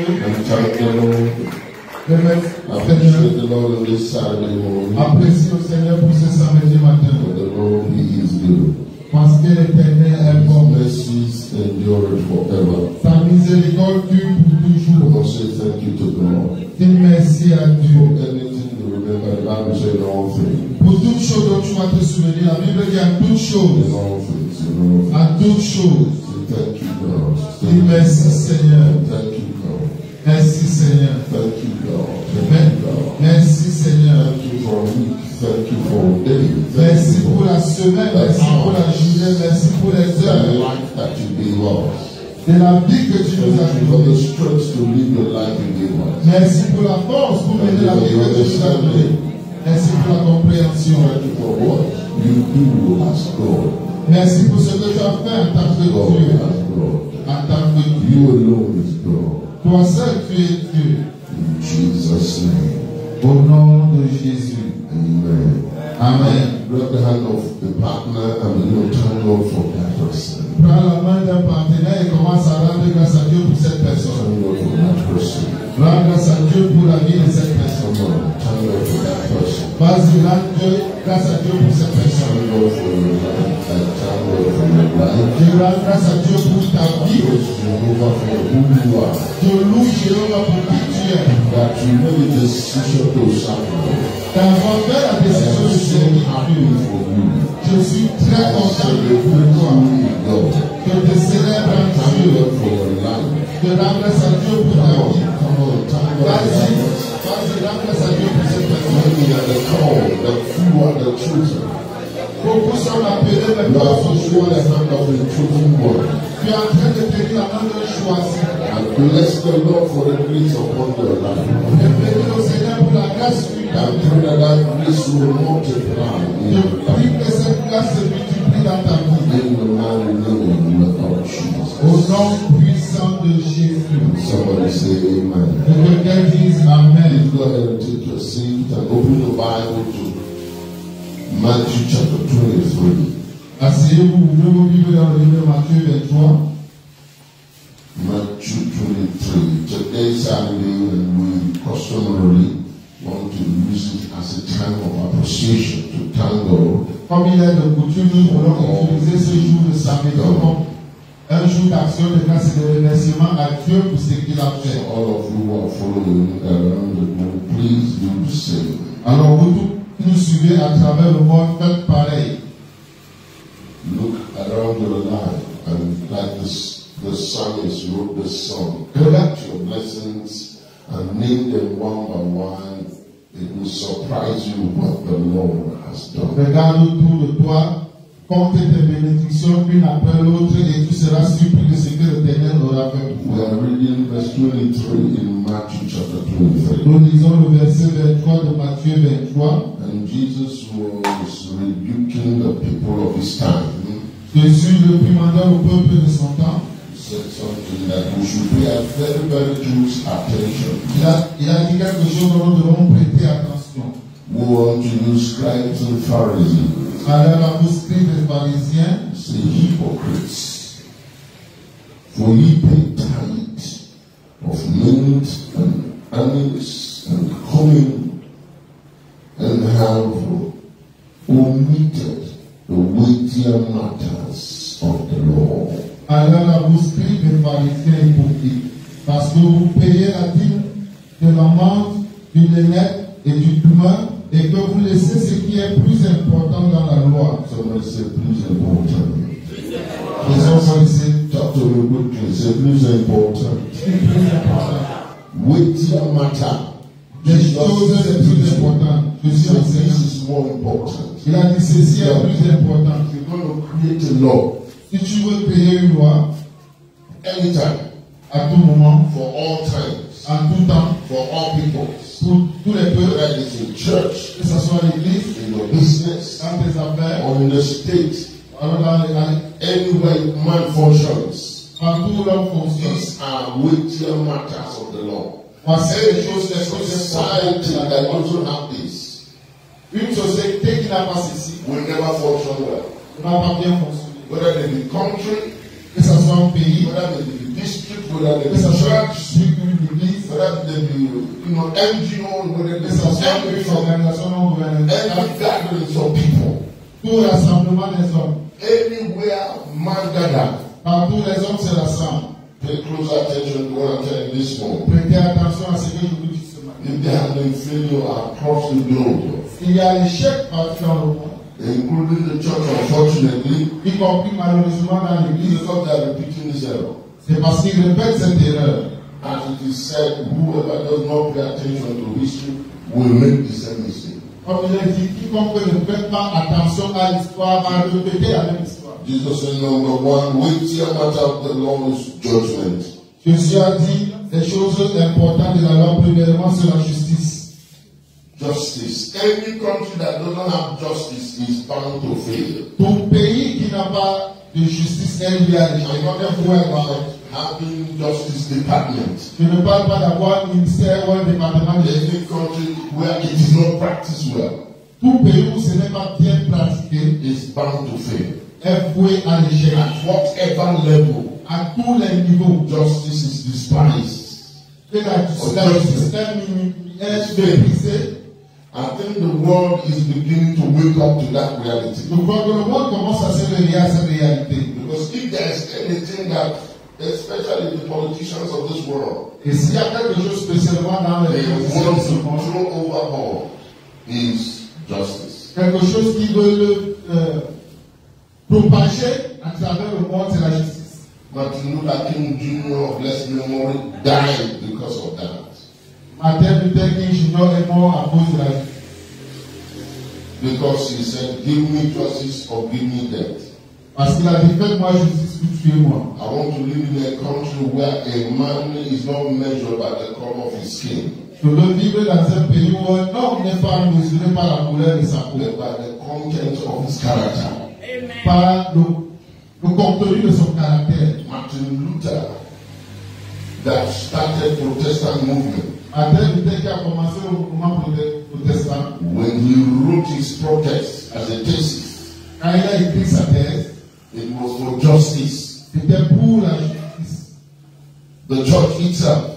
And thank the Lord. Appreciate the Lord on this Saturday morning. Apprécie le Seigneur pour ce samedi matin. For the Lord, He is good. Parce que l'Éternel est bon. Mercies endure forever. Sa miséricorde dure pour toujours. I say thank you to God. Dis merci à Dieu. Anything to remember, the Bible said all things. Pour toutes choses dont tu vas te souvenir, la Bible dit à toutes choses. In all things, in all things. À toutes choses. Say thank you, God. Dis merci Seigneur. Thank you, God. Merci Seigneur. Thank you, God. Amen. Merci Seigneur. Thank you for a week. Thank you for a day. Merci pour la semaine. Merci pour la journée. Merci pour les The heures. life that you gave us. De la vie que tu nous as Thank you for the donnée. strength to live the life you gave us. Merci pour la force pour mener la vie que tu nous as donnée. Merci pour la compréhension. Thank you for what you do as God. Merci pour ce que tu as fait en tant que God Dieu. as God. En tant que Dieu. You alone is God. Toi seul tu es Dieu. In Jesus' name. Au nom de Jésus. Amen. Amen. Grab the hand of the partner and begin to thank God for that person. Prends la main d'un partenaire et commence à rendre grâce à Dieu pour cette personne. Thank God for that person. Rends grâce à Dieu pour la vie de cette personne. Come on, thank God for that person. Vas-y, rends grâce à Dieu pour cette personne. Thank God for your life. And thank God for your life. Je rends grâce à Dieu pour ta vie. Praise Jehovah for who you are. Je loue Jéhovah pour qui tu es. That you made a decision to serve God. D'avoir fait la décision de I'm so servir happy Dieu. for you. Je suis très content Celebrate pour toi. God. Je te célèbre en Thank Dieu. God for your life. Je rends grâce à Dieu pour ta vie. Come on, thank God for Vas-y, that. vas-y, rends grâce à Dieu pour cette personne. Many are the called, the few are the chosen. Beaucoup sont appelés, mais You pas are sont pushing the choisis. hand of the chosen one. Tu es en train de tenir la main d'un choisi. And bless the Lord for the grace upon your life. Je bénis le Seigneur pour la grâce sur ta And vie. pray that that grace will multiply in Je your prie life. que cette grâce se multiplie dans ta vie. In the mighty name of Au Jesus. nom puissant de Jésus. Somebody say amen. Que quelqu'un dise Amen. Go ahead and take your seat and open the Bible to Matthew chapter 23. Asseyez-vous, ouvrez vos Bibles dans le livre de Matthieu 23. Matthew 23. Today is Saturday and we customarily want to use it as a time of appreciation to thank God. Comme il est de coutume, nous voulons utiliser ce jour de samedi comme un jour d'action de grâce et de remerciement à Dieu pour ce qu'il a fait. So all of you who are following around the world, please do the same. Alors vous tous qui nous suivez à travers le monde, faites pareil. Look around your life and like the psalmist wrote the song. Regarde. Count your blessings and name them one by one. It will surprise you what the Lord has done. Regarde autour de toi, compte tes bénédictions l'une après l'autre et tu seras surpris de ce que l'Éternel aura fait pour We toi. are reading verse 23 in Matthew chapter 23. Nous lisons le verset 23 de Matthieu 23. And Jesus was rebuking the people of his time. Jésus réprimandant au peuple de son temps. He said something that we should pay a very, very close attention. Il a dit quelque chose dont nous devons prêter attention. Woe unto you, scribes and Pharisees, Alors la bousserie des pharisiens, say hypocrites, for ye pay tithe of mint and anise and cumin, and have omitted the weightier matters of the law. alors la bousserie des pharisiens hypocrites, parce que vous payez la dîme de la menthe, du lait et du cumin, et que vous laissez ce qui est plus important dans la loi. Somebody say, please important. Les enfants ici, Talk to me quickly. Say, please important. c'est plus important. Weightier matter. Les choses les plus importantes. Je suis So this enseignant. is more important. Il a dit ceci est plus important. If you're going to create a law, Si tu veux payer une loi, anytime, à tout moment, for all times, en tout temps, for all people, pour tous les peuples, whether it's in church, que ce soit l'église, in your business, dans tes affaires, or in the state, alors anywhere man functions, partout où l'homme fonctionne. these are weightier matters of the law. Voici les Any choses les plus society importantes. that doesn't have this Une société qui n'a pas ceci will never function well. ne va pas bien fonctionner. Whether they be country, Que ce soit un pays, whether they be district, whether they que be ce soit church, une NGO, Que ce soit une organisation non gouvernementale, every gatherings of people, tout rassemblement des hommes, anywhere man gather, partout les hommes se rassemblent. pay close attention to what I'm telling you this morning. Prêtez attention à ce que je vous dis ce matin. If there has been failure across the globe, Il y a l'échec partout dans le monde, including the church, unfortunately, y compris malheureusement dans l'église, because they are repeating this error. c'est parce qu'ils répètent cette erreur. As it is said, whoever does not pay attention to history will make the same mistake. Comme je l'ai dit, quiconque ne fait pas attention à l'histoire va répéter la même histoire. Jesus said, number one, weightier matter of the law is judgment. Jésus a dit les choses importantes de la loi, premièrement, c'est la justice. Justice. Any country that doesn't have justice is bound to fail. Tout pays qui n'a pas de justice est lié à l'échec. I'm not about having justice department. Je ne parle pas d'avoir un ministère ou un département de justice. Any country where it is not practiced well Tout pays où ce n'est pas bien pratiqué is bound to fail. est voué à l'échec. At whatever level À tous les niveaux, justice is despised. que la justice est méprisée. I think the world is beginning to wake up to that reality. Je crois que le monde commence à s'éveiller à cette réalité. Because if there is anything that, especially the politicians of this world, Et s'il y a quelque chose spécialement dans les they politiciens want de ce to monde, throw overboard is justice. quelque chose qui veut propager à travers le monde, c'est la justice. Martin Luther King Jr. of blessed memory died because of that. Martin Luther King Jr. est mort à cause de la justice. Because he said, give me justice or give me death. Parce qu'il a dit, faites-moi justice ou tuez-moi. I want to live in a country where a man is not measured by the color of his skin, Je veux vivre dans un pays où un homme n'est pas mesuré par la couleur de sa peau, but by the content of his character. par le contenu de son caractère. Martin Luther, that started Protestant movement, Martin Luther qui a commencé le mouvement protestant, when he wrote his protest as a thesis, quand il a écrit sa thèse, it was for justice. c'était pour la justice. The church itself,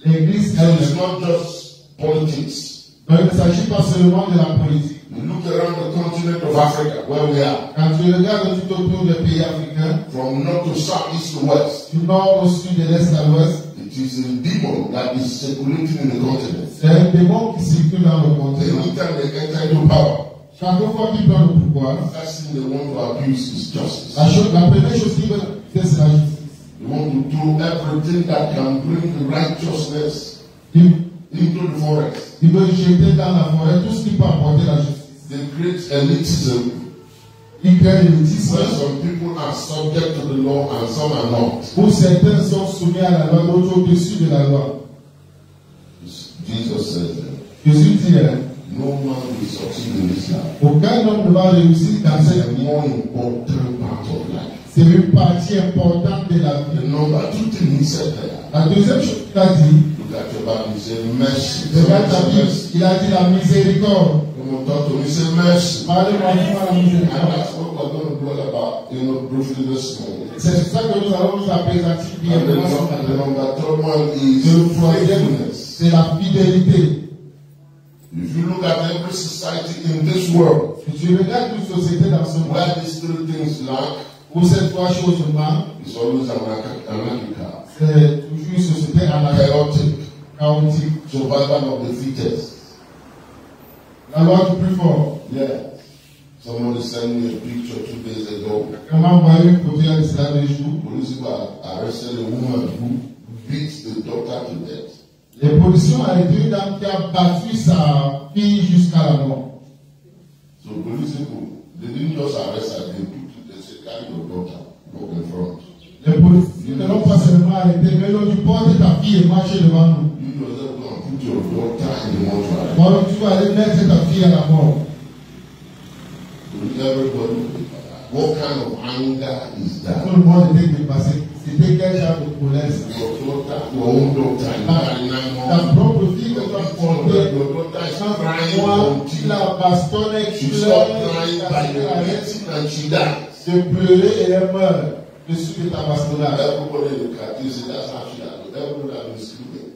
L'église, so it's not just politics. donc il ne s'agit pas seulement de la politique. You look around the continent of Africa, where we are, Quand tu regardes tout autour des pays africains, from north to south, east to west, du nord au sud, de l'est à l'ouest, it is a demon that is circulating in the continent. c'est un démon qui circule dans le continent. Anytime they enter into power, Chaque fois qu'ils prennent le pouvoir, the first thing they want to abuse is justice. la première chose qu'ils veulent faire, c'est la justice. They want to do everything that can bring the righteousness Ils, into the forest. ils veulent jeter dans la forêt tout ce qui peut apporter la justice. They create elitism Ils créent l'élitisme where some people are subject to the law and some are not. où certains sont soumis à la loi, d'autres au-dessus de la loi. Jesus said that Jésus dit, no man will succeed in this life. aucun homme ne va réussir dans It's cette a vie. more important part of life. C'est une partie importante de la The vie. number two thing he said there, La deuxième chose qu'il a dit, look at your Bible, he said mercy. regarde ta Bible, il a dit la miséricorde. Come on, talk to me, he said mercy. Parlez-moi de la And miséricorde. that's what we're going to do all about, briefly this morning. C'est ça que nous allons nous présenter And the brièvement. number third one is Le troisième, faithfulness. c'est la fidélité. If you look at every society in this world, Si tu regardes une société dans ce monde where these three things lack, où ces trois choses manquent, it's always anarchical, c'est toujours une société chaotic, chaotique. survival of the fittest. La loi du plus fort. Yeah. Somebody sent me a picture 2 days ago. On m'a envoyé une photo il y a cela des jours. Police people arrested a woman who beat the daughter to death. Les policiers ont arrêté une dame qui a battu sa fille jusqu'à la mort. So police people, they didn't just arrest her, they said, carry your daughter, walk in front. Les policiers ne l'ont pas seulement arrêté, mais ils ont dit porte ta fille et marche devant nous. You yourself go and put your daughter in the mortuary. Moi, tu vas aller mettre ta fille à la mort. To everybody, what kind of anger is that? Tout le monde était dépassé. C'était quel genre de colère? Your own daughter, you carry 9 Ta months. propre fille que tu as portée. Your daughter is crying Moi, tu until la bastonnais, she tu stopped l'as crying by the beating and she died. de pleurer et elle meurt dessus de ta bastonnade. Everybody look at you, say that's how she died. Everybody has been screaming.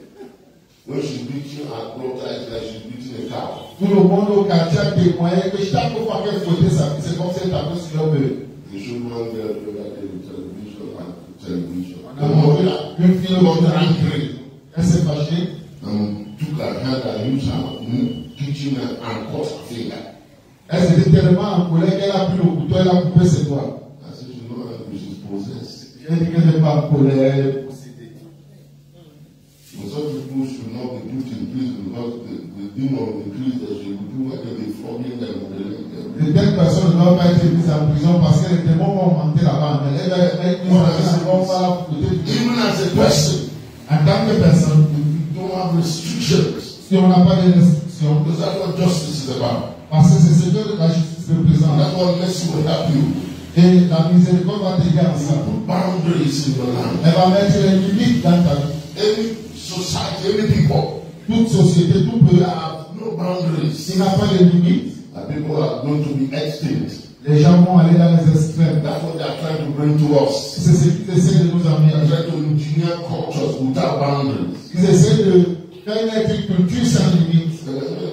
When she's beating her daughter, it's like she's beating a cow. Tout le monde au quartier a témoigné que chaque fois qu'elle frottait sa fille, c'est comme si elle tapait sur un bébé. They showed one girl the other day on television. On a montré une fille angry. Elle s'est fâchée. Took her hand and used her kitchen and cut her finger. Elle s'était tellement en colère qu'elle a pris le couteau, elle a coupé ses doigts. I said, you know, she's possessed. J'ai dit qu'elle n'est pas en colère, elle est possédée. But such people should not be put in prison because the demon increase that she will do whether they flogging them or they let them. Et telle personne ne doit pas être mise en prison parce que les démons vont monter là-bas. Elle va être mise en prison. Even as a person, En tant que personne, you don't have restrictions. si on n'a pas de restrictions, Because that's what justice is about. parce que c'est ce que la justice représente. That's what mercy will help you. Et la miséricorde va t'aider en ça. Put boundaries in your life. Elle va mettre les limites dans ta vie. Any society, any people Toute société, tout peuple, have no boundaries. s'il n'a pas de limites, And people are going to be extinct. les gens vont aller dans les extrêmes. That's what they are trying to bring to us. C'est ce qu'ils essaient de nous They amener. are trying to engineer cultures without boundaries. Ils essaient de faire une agriculture sans limite.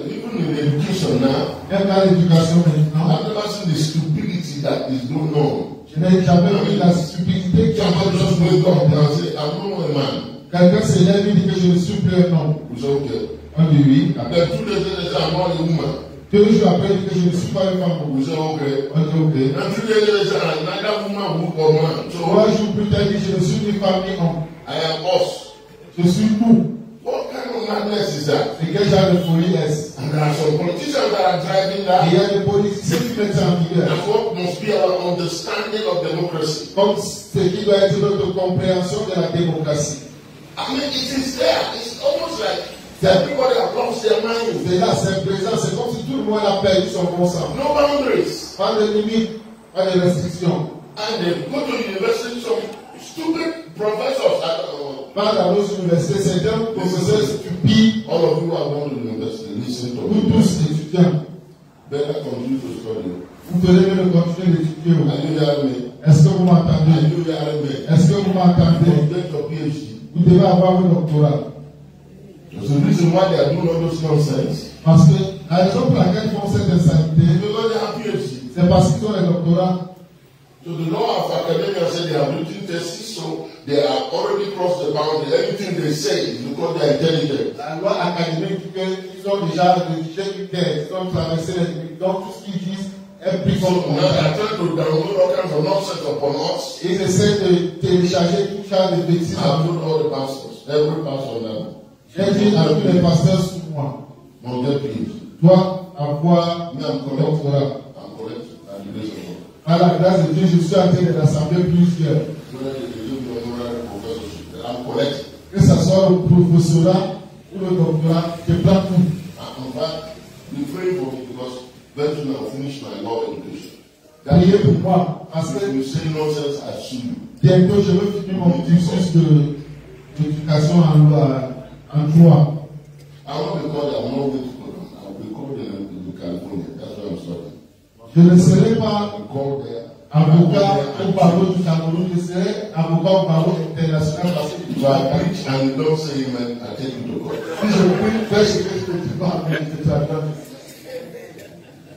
Even in education now, Même dans l'éducation maintenant, I've never seen the stupidity that is going on. je n'ai jamais vu la stupidité qui a Somebody just wake up and say, I'm not a man. Quelqu'un se lève et dit que je ne suis plus un homme. We say, okay. On dit oui. And then 2 days later, they say, I'm not a woman. 2 jours après, il dit que je ne suis pas une femme. We say, okay. On dit ok. And 3 days later, they say, I'm neither woman or man. 3 So jours plus tard, il dit je ne suis ni femme ni homme. I am us. Je suis nous. What kind of madness is that? Et quel genre de folie est-ce? And there are some politicians that are driving that. Il y a des politiciens qui mettent ça en vigueur. That's what must be our understanding of democracy. Comme ce qui doit être notre compréhension de la démocratie. I mean, it is there. It's almost like everybody has lost their mind. C'est là, c'est présent. C'est comme si tout le monde a perdu son bon sens. No boundaries. Pas de limites, pas de restrictions. And they go to university, some stupid professors. Pas dans nos universités, c'est un professeur stupide. All of you are going to university. Listen to Nous me. tous étudiants. Better continue to study. Vous devez me continuer d'étudier. Are you hearing me? Est-ce que vous Are m'entendez? you hearing me? Est-ce que vous m'entendez? You get your PhD. Vous devez avoir un doctorat. There's a reason why they are doing all those nonsense. Parce que la raison pour laquelle ils font cette insanité, Because they have PhD. c'est parce qu'ils ont un doctorat. So the law of academia said they have written thesis, so they have already crossed the boundary. Anything they say is because they are intelligent. La loi académique dit qu'ils ont déjà rédigé une thèse, ils ont traversé les limites. Donc tout ce qu'ils disent est pris So comme now they are trying to download all kinds of nonsense upon us. Ils essaient de télécharger tout genre de bêtises. I've told all the pastors, every pastor now. J'ai dit à tous les pasteurs sous moi, Must get PhD. dois avoir Me, un I'm correct. doctorat. I'm correct. And the grace of God. Par la grâce de Dieu, je suis en train de rassembler plusieurs. Whether they give me honorary professorship, I'm correct. Que ce soit le professorat ou le doctorat, je prends tout. In fact, be praying for me because very soon I'll finish my law education. Priez pour moi, parce If que you say nonsense, I sue you. bientôt je vais finir mon cursus d'éducation en droit. I won't be called, I'm not going to call them. I'll be called in California. That's why I'm studying. Je ne serai pas I'm called there. avocat au barreau du Cameroun, je serai avocat au barreau international parce que If I preach and you don't say amen, I take you to court. si je prie, fais ce que je ne dis pas, mais je t'attends.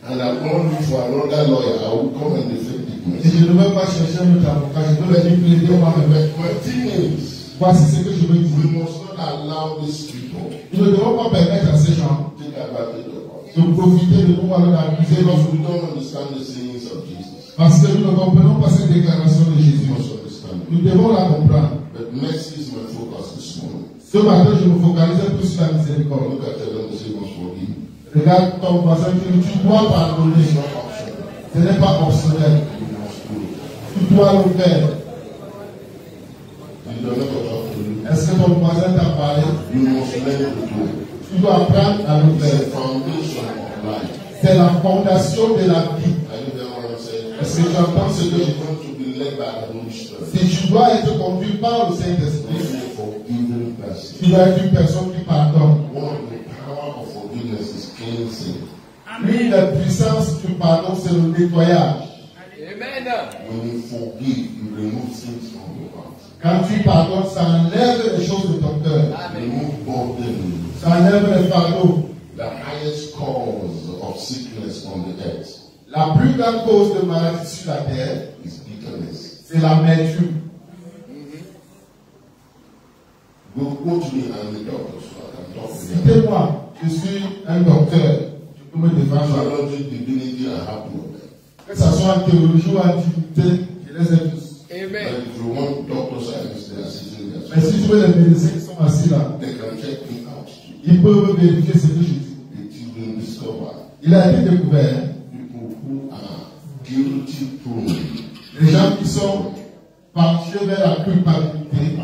And I'm going to look for another lawyer. I will come and defend Et it. je ne vais pas chercher un autre avocat, je vais venir plaider moi-même. My thing is, Voici ce que je veux we dire. must not allow these people Nous ne devons pas permettre à ces gens to take advantage of us. de profiter de nous alors d'accuser Because l'autre. we don't understand the sayings of Jesus. Parce que nous ne comprenons pas cette déclaration de We Jésus. must understand it. Nous devons la comprendre. But mercy is my focus this morning. Ce matin, je me focalise plus sur la miséricorde. Look at them and say, must forgive. Regarde ton voisin qui dit, tu dois pardonner. It's not optional. Ce n'est pas optionnel. You must do it. Tu dois le faire. You don't have to talk to you. Est-ce que ton voisin t'a parlé? You must learn to do it. Tu dois apprendre à le It's faire. the foundation of life. C'est la fondation de la vie. I know that what I'm saying. Est-ce que tu entends ce So que je you're dis? going to be led by the Holy Spirit. Si tu dois être conduit par le Saint-Esprit, Be a forgiving person. tu dois être une personne qui pardonne. One of the power of forgiveness is cleansing. L'une des puissances du pardon, c'est le nettoyage. Amen. When you forgive, you remove things from your heart. Quand tu pardonnes, ça enlève les choses de ton cœur. Remove burden. Ça enlève les fardeaux. The highest cause of sickness on the earth La plus grande cause de maladie sur la terre, is bitterness. c'est l'amertume. Go to me and the doctor so I can talk to you. Citez-moi, je suis un docteur. Je peux me défendre. Theology, divinity, I have no of them. Que ce soit en théologie ou en divinité, je les ai tous. But if you want doctor science, they are sitting there. Mais si tu veux les médecins qui sont assis là, They can check me out. ils peuvent vérifier ce que je dis. It is been discovered. Il a été découvert, People who are guilty prone les gens qui sont penchés vers la culpabilité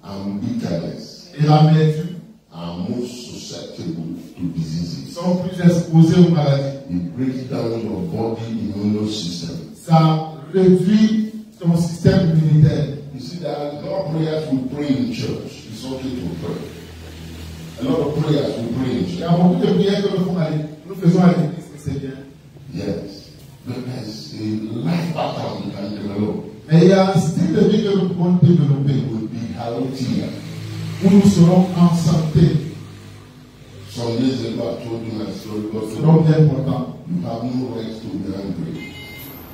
and bitterness et l'amertume are most susceptible to diseases. sont plus exposés aux maladies. It breaks down your body immune system. Ça réduit ton système immunitaire. You see, there are a lot of prayers we pray in church. It's okay to pray. A lot of prayers we pray in Il y church. a beaucoup de prières que nous faisons à l'église, et c'est bien. Yes. But there's a life pattern you can develop. Mais il y a un style de vie que nous pouvons développer It will be healthier. où nous serons en santé. Some years ago, I told you my story Nous because serons bien contents. you have no right to be angry.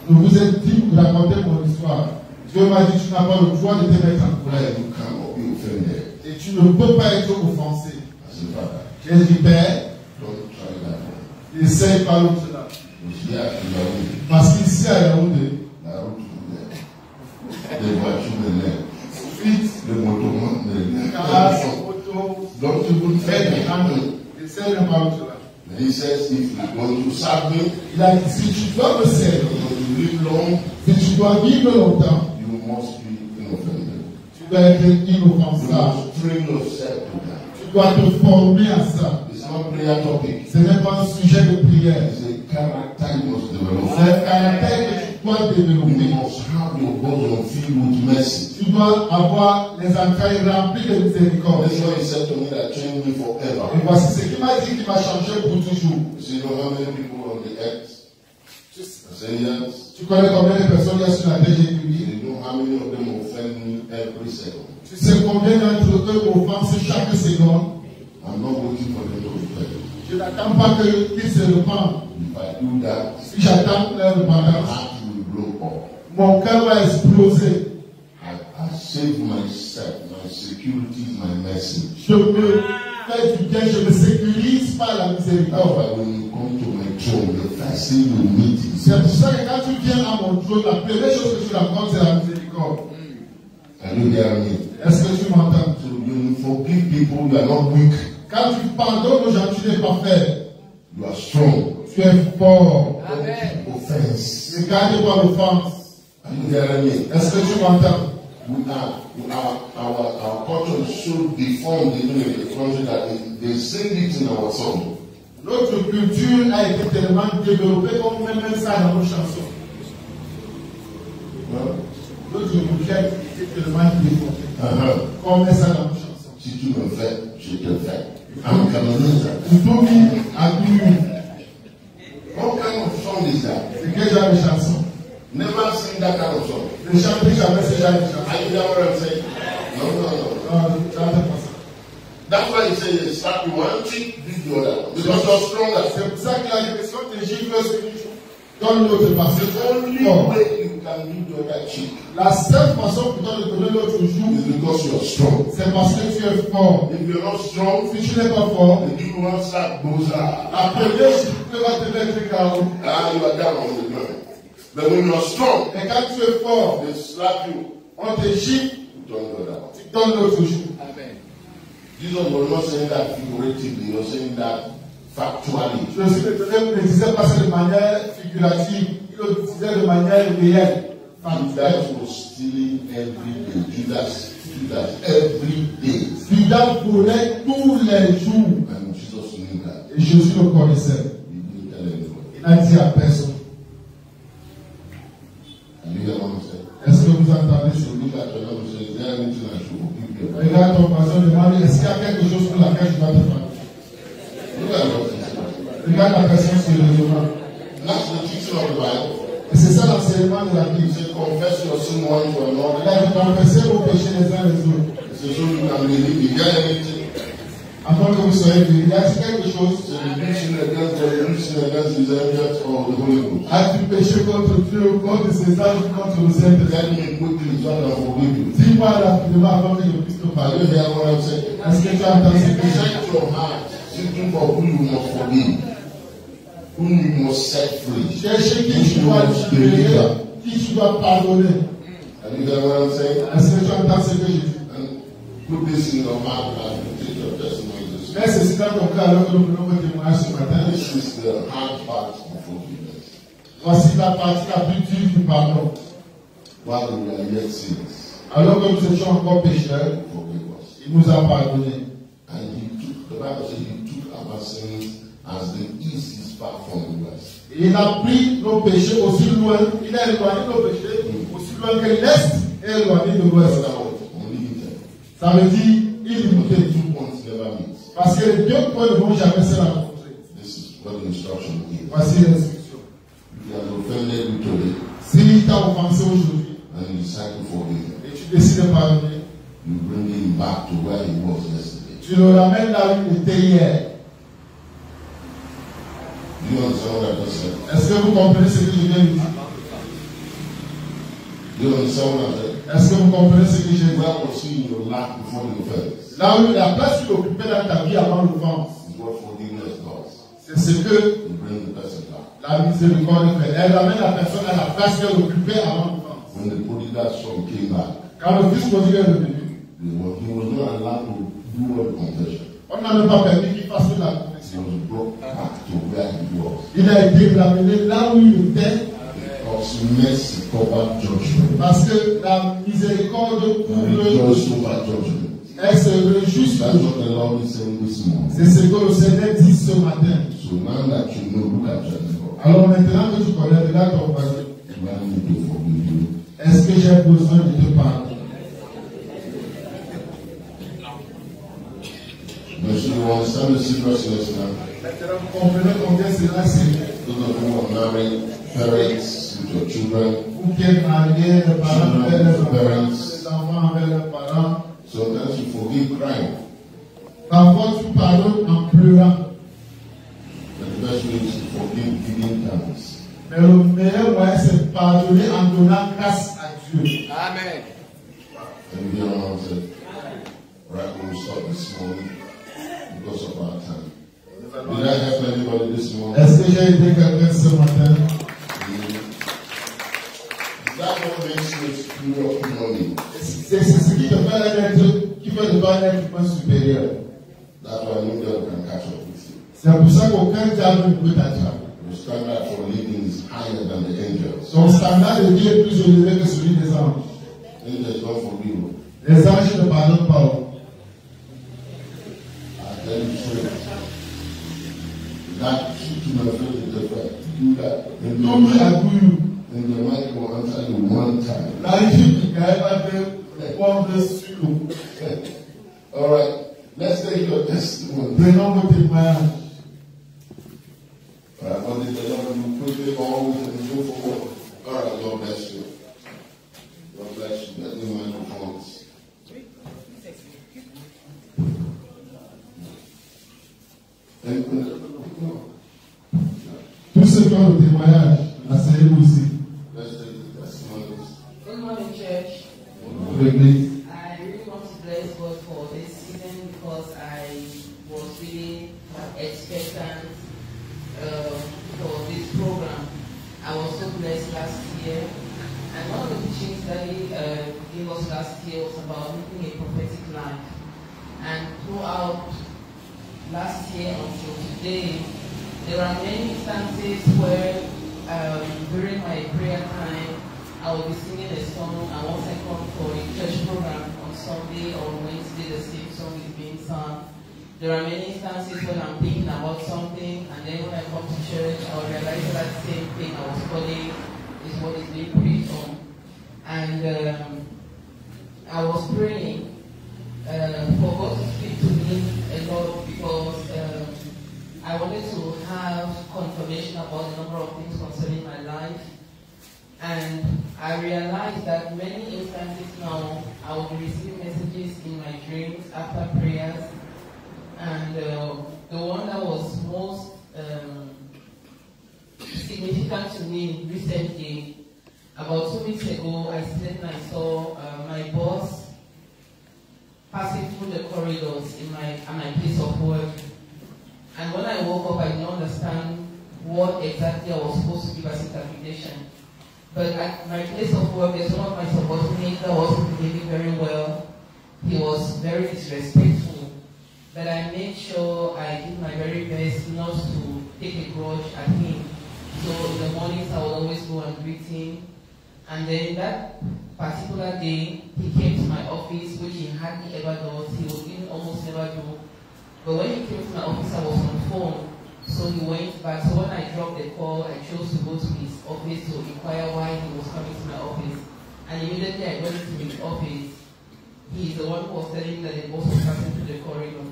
Je vous ai dit de raconter mon histoire. Dieu m'a dit tu n'as pas le droit de te mettre en colère. You cannot be offended Et tu ne peux pas être offensé. as a father. J'ai dit, Père, Don't try that one. essaye pas l'autre là. You see, I can Parce qu'ici à Yaoundé, the watchman there. vite, The motorman there. casse, auto, Don't even fait des tell handles. me. Essaye de pas l'autre là. And he says, if you want to serve me, Il a dit, si tu dois me you servir, want to live long, si tu dois vivre longtemps, you must be inoffendable. tu dois être You inoffensable. must train yourself to that. Tu dois te former à ça. It's not prayer topic. Ce n'est pas un sujet de prière. It's a character you must C'est develop. un caractère que tu dois You développer. must have your bosom filled with mercy. Tu dois avoir les entrailles remplies de miséricorde. That's why he said to me that changed me Et forever. voici ce qu'il m'a dit qui m'a changé pour toujours. You see, you know how many people on the earth say yes? Tu connais combien de personnes il y a sur la terre, j'ai dit? You know how many of them offend me every second? Tu sais combien d'entre eux m'offensent chaque seconde? I'm not waiting for them to repent. Je n'attends pas qu'ils se repentent. If I do that, Si j'attends leur my repentance, heart will blow up. mon cœur va exploser. I save myself, my security, my mercy. Je me fais du bien, je me sécurise par la That's miséricorde. why when you come to my throne, the first thing you meet is C'est pour ça que quand tu viens à mon trône, la première chose que tu rencontres, c'est la miséricorde. can you hear me? Est-ce que tu m'entends? So you forgive people, you are not weak, Quand tu pardonnes aux gens, tu n'es pas faible. you are strong. Tu es fort. Offense. Ne garde pas l'offense. Can you hear me? Est-ce que tu m'entends? Our culture is so deformed even in the country that they sing it in our song. Notre culture a été tellement développée qu'on met même ça dans nos chansons. Notre culture a été tellement développée qu'on met ça dans nos chansons. Si tu me fais, je te fais. I'm Cameroonian. Utomi Abinu, What kind of song is that? c'est quel genre de chanson? Never sing that kind of song. Ne chante jamais ce genre de Are chanson. you hear what I'm saying? No. Non, ne chante pas ça. That's why he said you slap you one cheek, beat the other. Because you're stronger. C'est pour ça qu'il a dit que si on te gifle celui donne l'autre parce The que only fort. way you can beat the other cheek La seule façon pour toi de donner l'autre joue, is because you're strong. c'est parce que tu es fort. If you're not strong, Si tu n'es pas fort, the people won't slap goes out. la première gifle va te mettre KO. You are down on the ground. But when you're strong, Et quand tu es fort, they slap you. on te gifle, You don't go down. tu donnes l'autre joue. Jesus was not saying that figuratively, he was saying that factually. Je suis étonné que ne disait pas ça de manière figurative, il le disait de manière réelle. Judas was stealing every day. Judas every day. Judas volait tous les jours. And Jesus knew that. Et Jésus le connaissait. He didn't tell anybody. Il n'a dit à personne. And you hear what I'm saying? Est-ce que vous entendez So ça? look at your neighbor and say, is there anything I should forgive you? Regarde ton voisin, demande est-ce qu'il y a quelque chose pour laquelle je dois te pardonner? Look at what he said. Regarde la personne sérieusement. That's the teaching of the Bible. Et c'est ça l'enseignement l'enseignement de la Bible. He said, confess your sin one to Il another. a dit confessez vos péchés les uns les autres. He said, so you can believe. You get anything? Afin que vous soyez guéris. Il a dit quelque chose. So did you sin against God? Did you sin against his angels or the Holy Ghost? As-tu péché contre Dieu, contre ses anges, contre le Saint-Esprit? Tell me quickly so I can forgive you. Dis-moi rapidement avant que je puisse te Are parler. you hear what I'm saying? Est-ce que tu entends ce que je dis? Check your heart. Seeking for who you must forgive. Whom you must set free. Cherchez qui Whom tu you dois must libérer, deliver. qui tu dois pardonner. Are you hear what I'm saying? Est-ce que tu entends ce que je dis? And put this in your heart as you take your testimony this Mets ceci dans ton cœur alors que nous prenons votre témoignage ce matin. This is the hard part of forgiveness. Voici la partie la plus dure du pardon. While we are yet sinners, Alors que nous étions encore pécheurs, forgive us. il nous a pardonné. And he took, the Bible says he took our sins as the east is far from the west. Et il a pris nos péchés aussi loin, il a éloigné nos péchés aussi loin que l'Est est éloigné de l'Ouest. Unlimited. Ça veut dire illimité. The 2 points never meet. Parce que les deux points ne vont jamais se rencontrer. This is what the instruction is. Voici l'instruction. If you have offended you today Si tu as offensé aujourd'hui and you decide to forgive him, et tu décides de pardonner, you bring him back to where he was yesterday. tu le ramènes là où il était hier. Do you understand what I just said? Est-ce que vous comprenez ce que je viens de dire? Do you understand what I said? Est-ce que vous comprenez ce que j'ai dit? Where was he in your life before the offense? Là où la place qu'il occupait dans ta vie avant l'offense, Is what forgiveness does. c'est ce que You bring the person back. la miséricorde fait. Elle ramène la personne à la place qu'elle occupait avant l'offense. When the prodigal son came back, Quand le fils prodigue est revenu, he was not allowed to do all the confession. on n'a même pas permis qu'il fasse la He confession. was brought back to where he was. Il a été ramené là où il était Because mercy covered judgment. parce que la miséricorde And couvre, rejoice over judgment. elle se réjouit. That's what the Lord is saying this morning. C'est ce que le Seigneur dit ce matin. So now that you know, look at your neighbor. Alors maintenant que tu connais, regarde ton voisin. Do I need to forgive you? Est-ce que j'ai besoin de te pardonner? But you understand the seriousness now? Maintenant, vous comprenez combien cela c'est. Those of you who are married, parents with your children, Vous qui êtes mariés, les parents avec les enfants, Parents. les enfants avec les parents. sometimes you forgive crying. Parfois, tu pardonnes en pleurant. But the best way is to forgive giving thanks. Mais le meilleur moyen, c'est pardonner en donnant grâce à Dieu. Amen. And you hear what I'm saying? Right, we'll stop this morning because of our time. Did I help anybody this morning? Est-ce que j'ai aidé quelqu'un ce matin? Is that what makes you a superior human being? C'est ce qui te fait un être, qui fait de toi un être humain supérieur. That's why no devil can catch up with you. C'est pour ça qu'aucun diable ne peut t'attraper. Your standard for living is higher than the angels. Son standard de vie est plus élevé que celui des anges. Angels don't forgive you. Les anges ne pardonnent pas. I tell you straight. That shooting my face is different. Do that. And Comme j'ai accouru, the mic will answer you one time. la Égypte qui a été poivre sur l'eau. All right. Let's take your testimony. Prenons vos témoignages. All right. What did the Lord do quickly always and go forward? All right. God bless you. God bless you. Let me microphones. Tous ceux qui ont le témoignage, asseyez-vous ici. Let's take the testimonies. Good morning, church. L'église. I really want to bless God for this season because I was really expectant for this program. I was so blessed last year. And one of the teachings that he gave us last year was about living a prophetic life. And throughout last year until today, there are many instances where during my prayer time, I will be singing a song and once I come for a church program on Sunday or Wednesday, the same song is being sung. There are many instances when I'm thinking about something and then when I come to church, I will realize that same thing I was studying is what is being preached on. And I was praying for God to speak to me a lot because I wanted to have confirmation about a number of things concerning my life. And I realized that many instances now, I would receive messages in my dreams after prayers. And the one that was most significant to me recently, about 2 weeks ago, I slept and I saw my boss passing through the corridors at my place of work. And when I woke up, I didn't understand what exactly I was supposed to give as interpretation. But at my place of work, there's one of my subordinates that wasn't behaving very well. He was very disrespectful. But I made sure I did my very best not to take a grudge at him. So in the mornings, I would always go and greet him. And then that particular day, he came to my office, which he hardly ever does. He would even almost never do. But when he came to my office, I was on the phone. So he went back. So when I dropped the call, I chose to go to his office to inquire why he was coming to my office. And immediately I went to his office. He's the one who was telling me that the boss was passing through the corridor.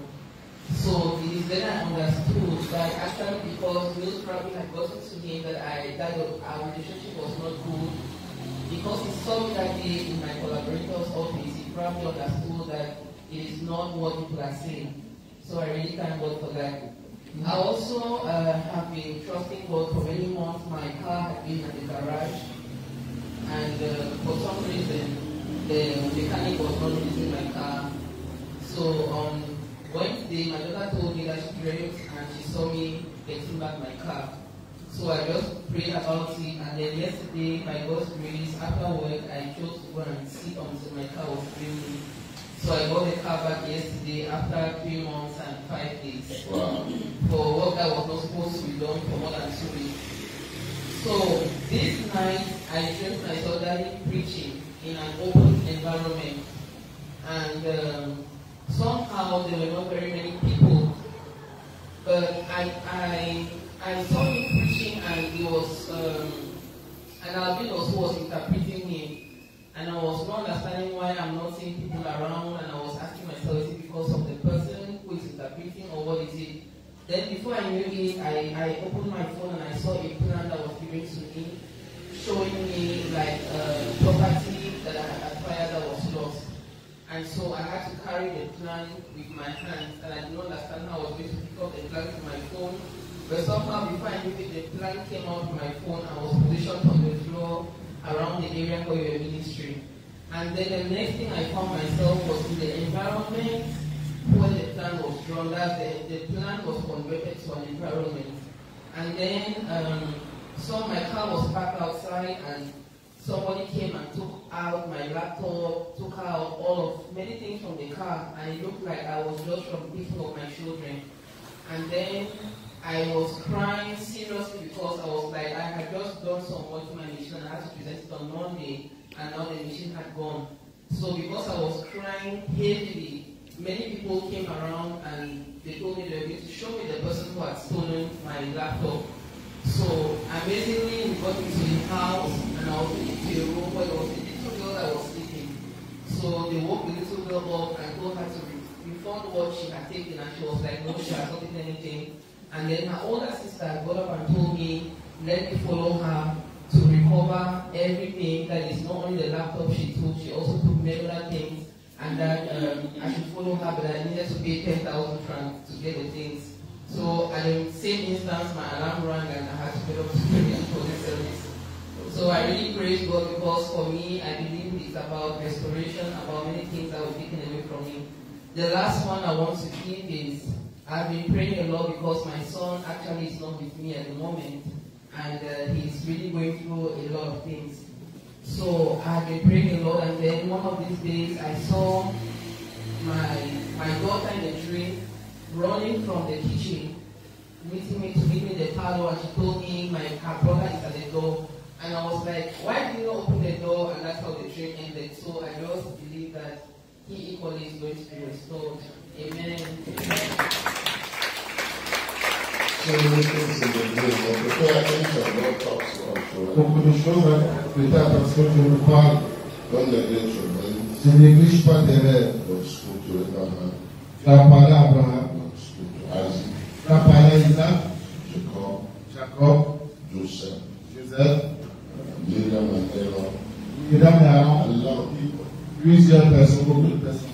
So it is then I understood that actually because news probably had gotten to him that our relationship was not good. Because he saw me that day in my collaborator's office, he probably understood that it is not what people are saying. So I really thank God for that. I also have been trusting God for many months. My car had been at the garage, and for some reason, the mechanic was not using my car. So on Wednesday, my daughter told me that she drove and she saw me getting back my car. So I just prayed about it, and then yesterday, by God's grace, after work, I chose to go and sit until my car was clean. So I got the car back yesterday after 3 months and 5 days. Wow. For work that was not supposed to be done for more than 2 weeks. So this night, I dreamt myself preaching in an open environment. And somehow there were not very many people. But I saw him preaching, and he was, and Alvin also was interpreting him. And I was not understanding why I'm not seeing people around, and I was asking myself, is it because of the person who is interpreting, or what is it? Then before I knew it, I opened my phone and I saw a plan that was given to me, showing me like property that I had acquired that was lost. And so I had to carry the plan with my hands, and I did not understand how I was going to pick up the plan with my phone. But somehow before I knew it, the plan came out with my phone and was positioned on the floor around the area where we were ministry. And then the next thing I found myself was in the environment where the plan was drawn. That the plan was converted to an environment. And then so my car was parked outside, and somebody came and took out my laptop, took out many things from the car, and it looked like I was just from picking up my children. And then I was crying seriously because I was like, I had just done some work to my machine and I had to present it on Monday, and now the machine had gone. So because I was crying heavily, many people came around and they told me they were going to show me the person who had stolen my laptop. So amazingly, we got into the house, and I was into a room where there was a little girl that was sleeping. So they woke the little girl up and told her to refund what she had taken, and she was like, no, she has not taken anything. And then her older sister got up and told me, let me follow her to recover everything that is not only the laptop she took, she also took many other things, and that I should follow her, but I needed to pay 10,000 francs to get the things. So at the same instance, my alarm rang and I had to get up to pray for the service. So I really praise God, because for me, I believe it's about restoration, about many things that were taken away from me. The last one I want to give is, I've been praying a lot because my son actually is not with me at the moment, and he's really going through a lot of things. So I've been praying a lot, and then one of these days I saw my daughter in a dream running from the kitchen, meeting me to meet me in the parlor, and she told me her brother is at the door. And I was like, why did you not open the door? And that's how the dream ended. So I just believe that he equally is going to be restored. Amen. So many things in the dream, but pay attention, God talks to us. Beaucoup de choses, peut-être parce que je me parle. Don't neglect your brain. Je néglige pas tes rêves. God spoke to Abraham. Tu as parlé à Abraham. God spoke to Isaac. Tu as parlé à Isaac. Jacob. Jacob. Joseph. Joseph. Miriam and Plusieurs personnes, beaucoup de personnes.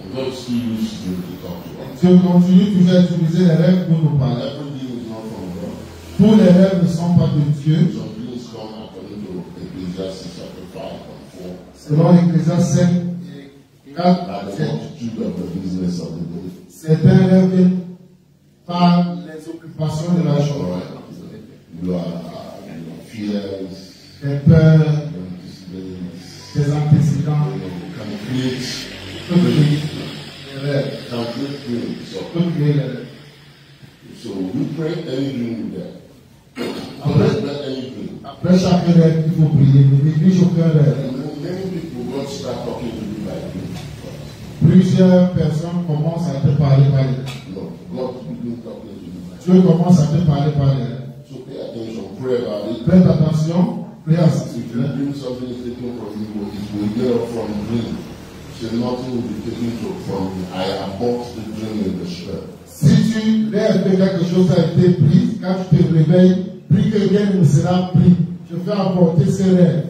And God still uses you to talk to us. Dieu continue toujours à utiliser les rêves pour nous parler. Everything is not from God. Tous les rêves ne sont pas de Dieu. Some things come according to Ecclesiastes chapter 5 and 4. Selon l'Ecclésiaste 5 et 4, By the multitude of the business of the day. certains rêves viennent par les occupations de la journée. You are fears, Des peurs, anticipations, des antécédents, can create peut créer les rêves. can create dreams. Peut créer les rêves. So we pray any dream there. Après, Pray any dream. après chaque rêve, il faut prier. Ne néglige aucun rêve. And many people God start talking to you by dream. Plusieurs personnes commencent à te parler par les rêves. No, God begin talking to you by dream. Dieu commence à te parler par les rêves. So pay attention, pray about it. Prête attention, prie à ce If you sujet. dream something is taken from you, it will get up from dream. So nothing will be taken from you. I abort the dream in the spirit. Si tu rêves que quelque chose a été pris, quand tu te réveilles, prie que rien ne sera pris. Je vais apporter ce rêve.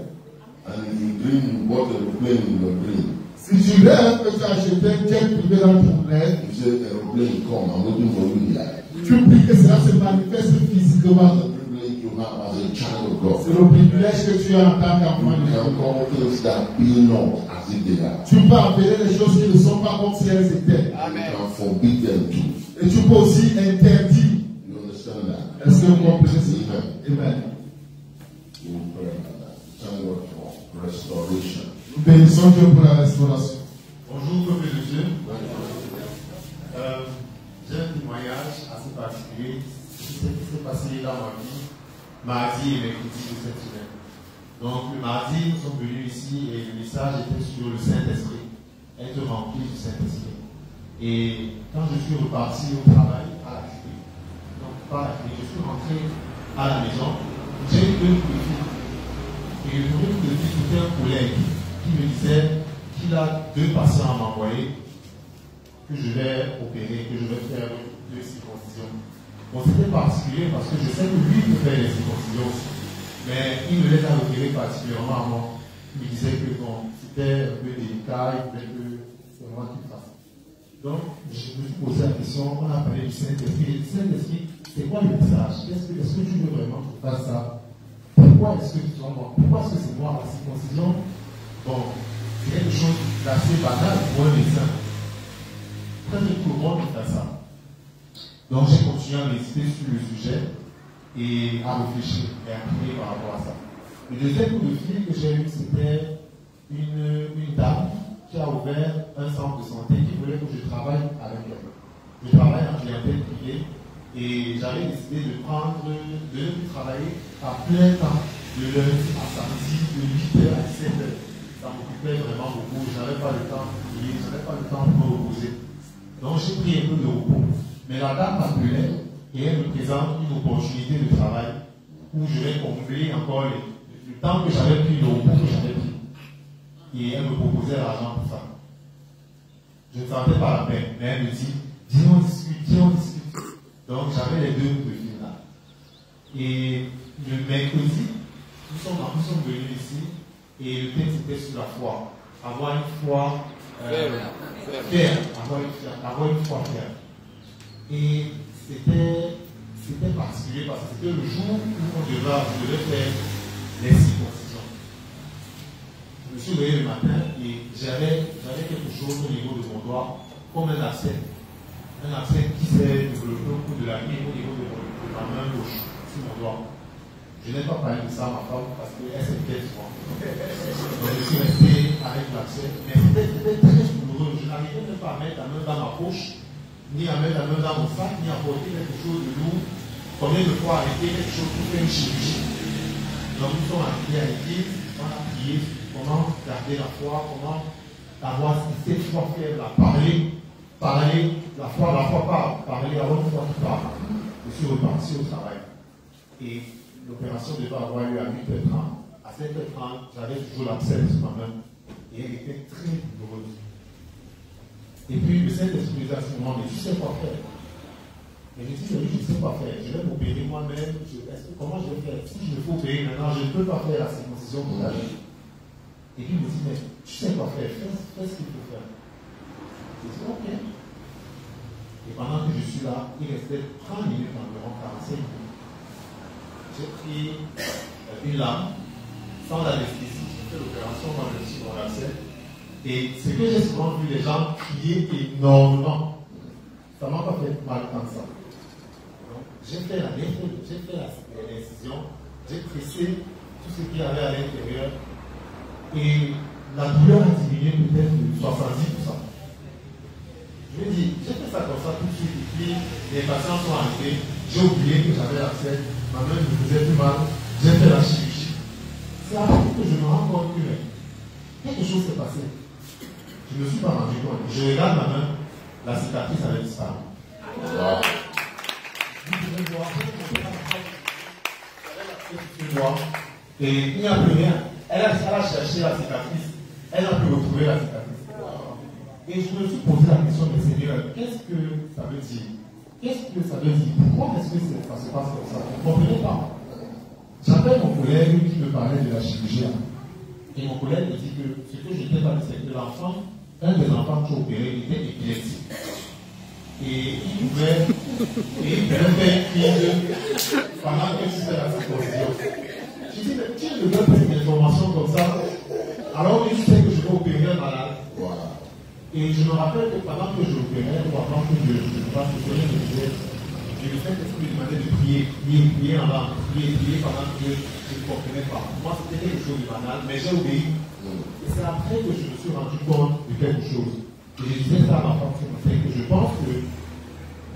And if you dream, you bought a plane in your dream. Si tu rêves que tu as acheté un jet privé dans ton rêve, You say, aeroplane, come, I'm waiting for you here. tu pries que cela se manifeste physiquement. That's the privilege you have as a child of God. C'est le privilège que tu as en tant qu'enfant You de can Dieu. call things that be not as if they are. Tu peux appeler les choses qui ne sont pas comme si elles étaient. You can forbid them too. Et tu peux aussi interdire. You understand that? Est-ce que vous comprenez cela? Amen. Amen. We will pray about that. Thank God for restoration. Nous bénissons Dieu pour la restauration. Bonjour, peuple de Dieu. J'ai un témoignage assez particulier. C'est ce qui s'est passé dans ma vie mardi et mercredi de cette semaine. Donc, le mardi, nous sommes venus ici et le message était sur le Saint-Esprit, être rempli du Saint-Esprit. Et quand je suis reparti au travail, à la clinique, donc pas à la clinique, je suis rentré à la maison, j'ai eu deux filles. Et le premier coup de fil, c'était un collègue qui me disait qu'il a deux patients à m'envoyer, que je vais opérer, que je vais faire deux circoncisions. Bon, c'était particulier parce que je sais que lui peut faire les circoncisions aussi. Mais il me les a opérés particulièrement à moi. Il me disait que bon, c'était un peu délicat, il voulait que c'est moi qui le fasse. Donc, je me suis posé la question, on a parlé du Saint-Esprit. Le Saint-Esprit, c'est quoi le message? Est-ce que tu veux vraiment que je fasse ça? Pourquoi est-ce que tu sois moi? Pourquoi est-ce que c'est moi la circoncision? Bon, c'est quelque chose d'assez banal pour un médecin. Presque tout le monde fait ça. Donc j'ai continué à méditer sur le sujet et à réfléchir et à prier par rapport à ça. Le deuxième coup de fil que j'ai eu, c'était une dame qui a ouvert un centre de santé qui voulait que je travaille avec elle. Je travaille en clientèle privée et j'avais décidé de ne plus travailler à plein temps, de lundi à samedi, de 8h à 17h. Ça m'occupait vraiment beaucoup, je n'avais pas le temps de prier, je n'avais pas le temps de me reposer. Donc j'ai pris un peu de repos. Mais la dame m'appelait et elle me présente une opportunité de travail où je vais combler encore le temps que j'avais pris, le repos que j'avais pris. Et elle me proposait l'argent pour ça. Je ne sentais pas la peine, mais elle me dit, viens on discute. Donc j'avais les deux coups de fil là. Et le mercredi, nous sommes venus ici et le thème c'était sur la foi. Avoir une foi ferme. Avoir une foi ferme. Et c'était particulier parce que c'était le jour où je devais faire les circoncisions. Je me suis réveillé le matin et j'avais quelque chose au niveau de mon doigt, comme un abcès. Un abcès qui s'est développé au cours de la nuit au niveau de ma main gauche, sur mon doigt. Je n'ai pas parlé de ça à ma femme parce qu'elle s'est fait souvent. Donc je suis resté avec l'abcès. Mais c'était très douloureux. Je n'arrivais même pas à mettre la main dans ma poche, ni à mettre la main dans mon sac, ni à porter quelque chose de lourd. Combien de fois arrêter quelque chose pour faire une chirurgie. Donc nous sommes arrivés à l'église, on a prié comment garder la foi, comment avoir cette foi faible à parler, la foi pas parler, avoir une foi qui parle. Je suis reparti au travail. Et l'opération devait avoir lieu à 8h30. À 7h30, j'avais toujours l'abcès sur ma main. Et elle était très douloureuse. Et puis le Saint-Esprit nous a dit, mais tu sais quoi faire. Mais je dis, oui, je ne sais pas faire. Je vais m'opérer moi-même. Comment je vais faire? Si je me fais opérer maintenant, je ne peux pas faire la circoncision pour la vie. Et puis il me dit, mais tu sais quoi faire, fais ce qu'il faut faire. Je dis ok. Et pendant que je suis là, il restait 30 minutes environ, 45 minutes. J'ai pris une lame, sans anesthésie, j'ai fait l'opération dans le petit lacet. Et ce que j'ai souvent vu les gens crier énormément, ça ne m'a pas fait mal comme ça. Donc, j'ai fait l'incision, j'ai pressé tout ce qu'il y avait à l'intérieur et la douleur a diminué peut-être de 70%. Je me dis, j'ai fait ça comme ça tout de suite et puis les patients sont arrivés, j'ai oublié que j'avais l'accès, ma main me faisait plus mal, j'ai fait la chirurgie. C'est après que je me rends compte que quelque chose s'est passé. Je ne me suis pas rendu compte. Je regarde ma main, la cicatrice avait disparu. Wow. Vous pouvez voir, et il n'y a plus rien. Elle a cherché la cicatrice, elle a pu retrouver la cicatrice. Et je me suis posé la question, mais Seigneur, qu'est-ce que ça veut dire? Qu'est-ce que ça veut dire? Pourquoi est-ce que ça se passe comme ça? Je ne comprenais pas. J'appelle mon collègue qui me parlait de la chirurgie. Et mon collègue me dit que ce que je n'étais pas dit, c'est que l'enfant, un des enfants qui opéré était épileptique. Et il pouvait faire une crise pendant que je faisais la circoncision. Je dis, mais qui me donne une information comme ça alors que je sais que je vais opérer un malade? Voilà. Et je me rappelle que pendant que je opérais, ou avant que je fasse le soin, je disais, je me sais que je me demandais de prier en bas, prier pendant que je ne comprenais pas. Moi, c'était quelque chose de banal, mais j'ai obéi. Et c'est après que je me suis rendu compte de quelque chose. Et je disais ça à ma femme, c'est que je pense que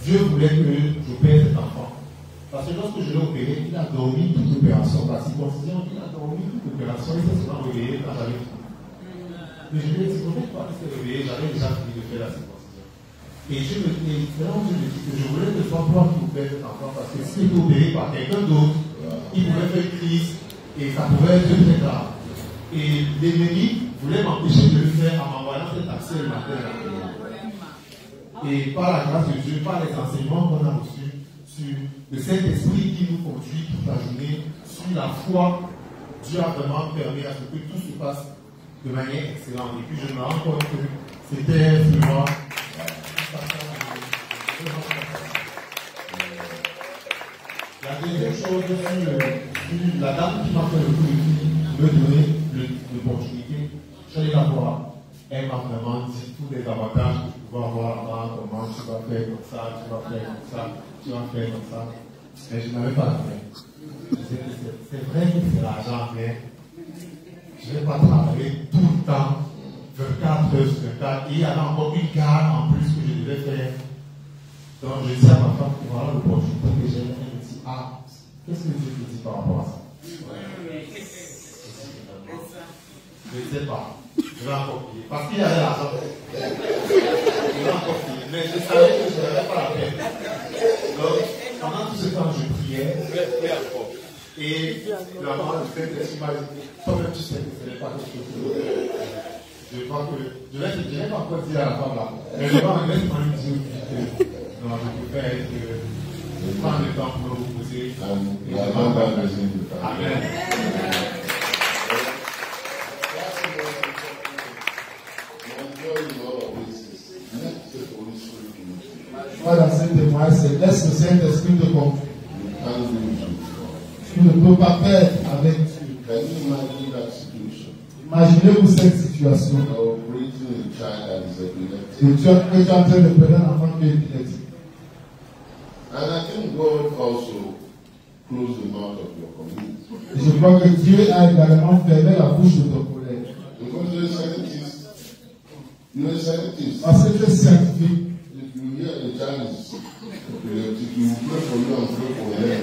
Dieu voulait que j'opère cet enfant. Parce que lorsque je l'ai opéré, il a dormi toute l'opération. La circoncision, il a dormi toute l'opération. Il s'est souvent réveillé quand j'avais fini. Mais je lui ai dit, pourquoi il s'est réveillé? J'avais déjà fini de faire la circoncision. Et je me dis que je voulais que ce soit toi qui opère cet enfant. Parce que s'il était opéré par quelqu'un d'autre, il pouvait faire une crise et ça pouvait être très grave. Et l'ennemi voulait m'empêcher de le faire en m'envoyant cet accès le matin. Et par la grâce de Dieu, par les enseignements qu'on a reçus sur le Saint-Esprit qui nous conduit toute la journée, sur la foi, Dieu a vraiment permis à ce que tout se passe de manière excellente. Et puis je me rends compte que c'était sur moi. La deuxième chose, c'est la dame qui m'a fait le coup de me donner l'opportunité. Je l'ai la voir. Elle m'a vraiment dit tous les avantages que je pouvais avoir là-bas, comment tu vas faire comme ça, tu vas faire comme ça, tu vas faire comme ça. Mais je n'avais pas fait. C'est vrai que c'est l'argent, mais je ne vais pas travailler tout le temps, 24 heures sur 24. Et il y avait encore une garde en plus que je devais faire. Donc je dis à ma femme, voilà l'opportunité que j'ai. Elle me dit, ah, qu'est-ce que Dieu te dit par rapport à ça? Je ne sais pas. Je vais encore prier. Parce qu'il y avait l'argent. Je vais encore prier. Mais je savais que je n'avais pas la peine. Donc, pendant tout ce temps, je priais. Et finalement, le fait de m'a dit, toi-même, tu sais que ce n'est pas quelque chose. Je crois que je n'ai pas encore dit à la femme là. Mais je vais en mettre en une dire que non, je préfère prendre le temps pour vous poser. Amen. Voilà, c'est témoignage, c'est laisse le Saint-Esprit te conduire. Tu ne peux pas faire avec Dieu. Imaginez-vous cette situation. Et tu es en train de prendre un enfant qui est épileptique. And I think God also closed the mouth of your community. Et je crois que Dieu a également fermé la bouche de ton collègue. Because you're a scientist. Parce que tu es scientifique. If you hear the child is epileptic, you will pray for you and pray for them.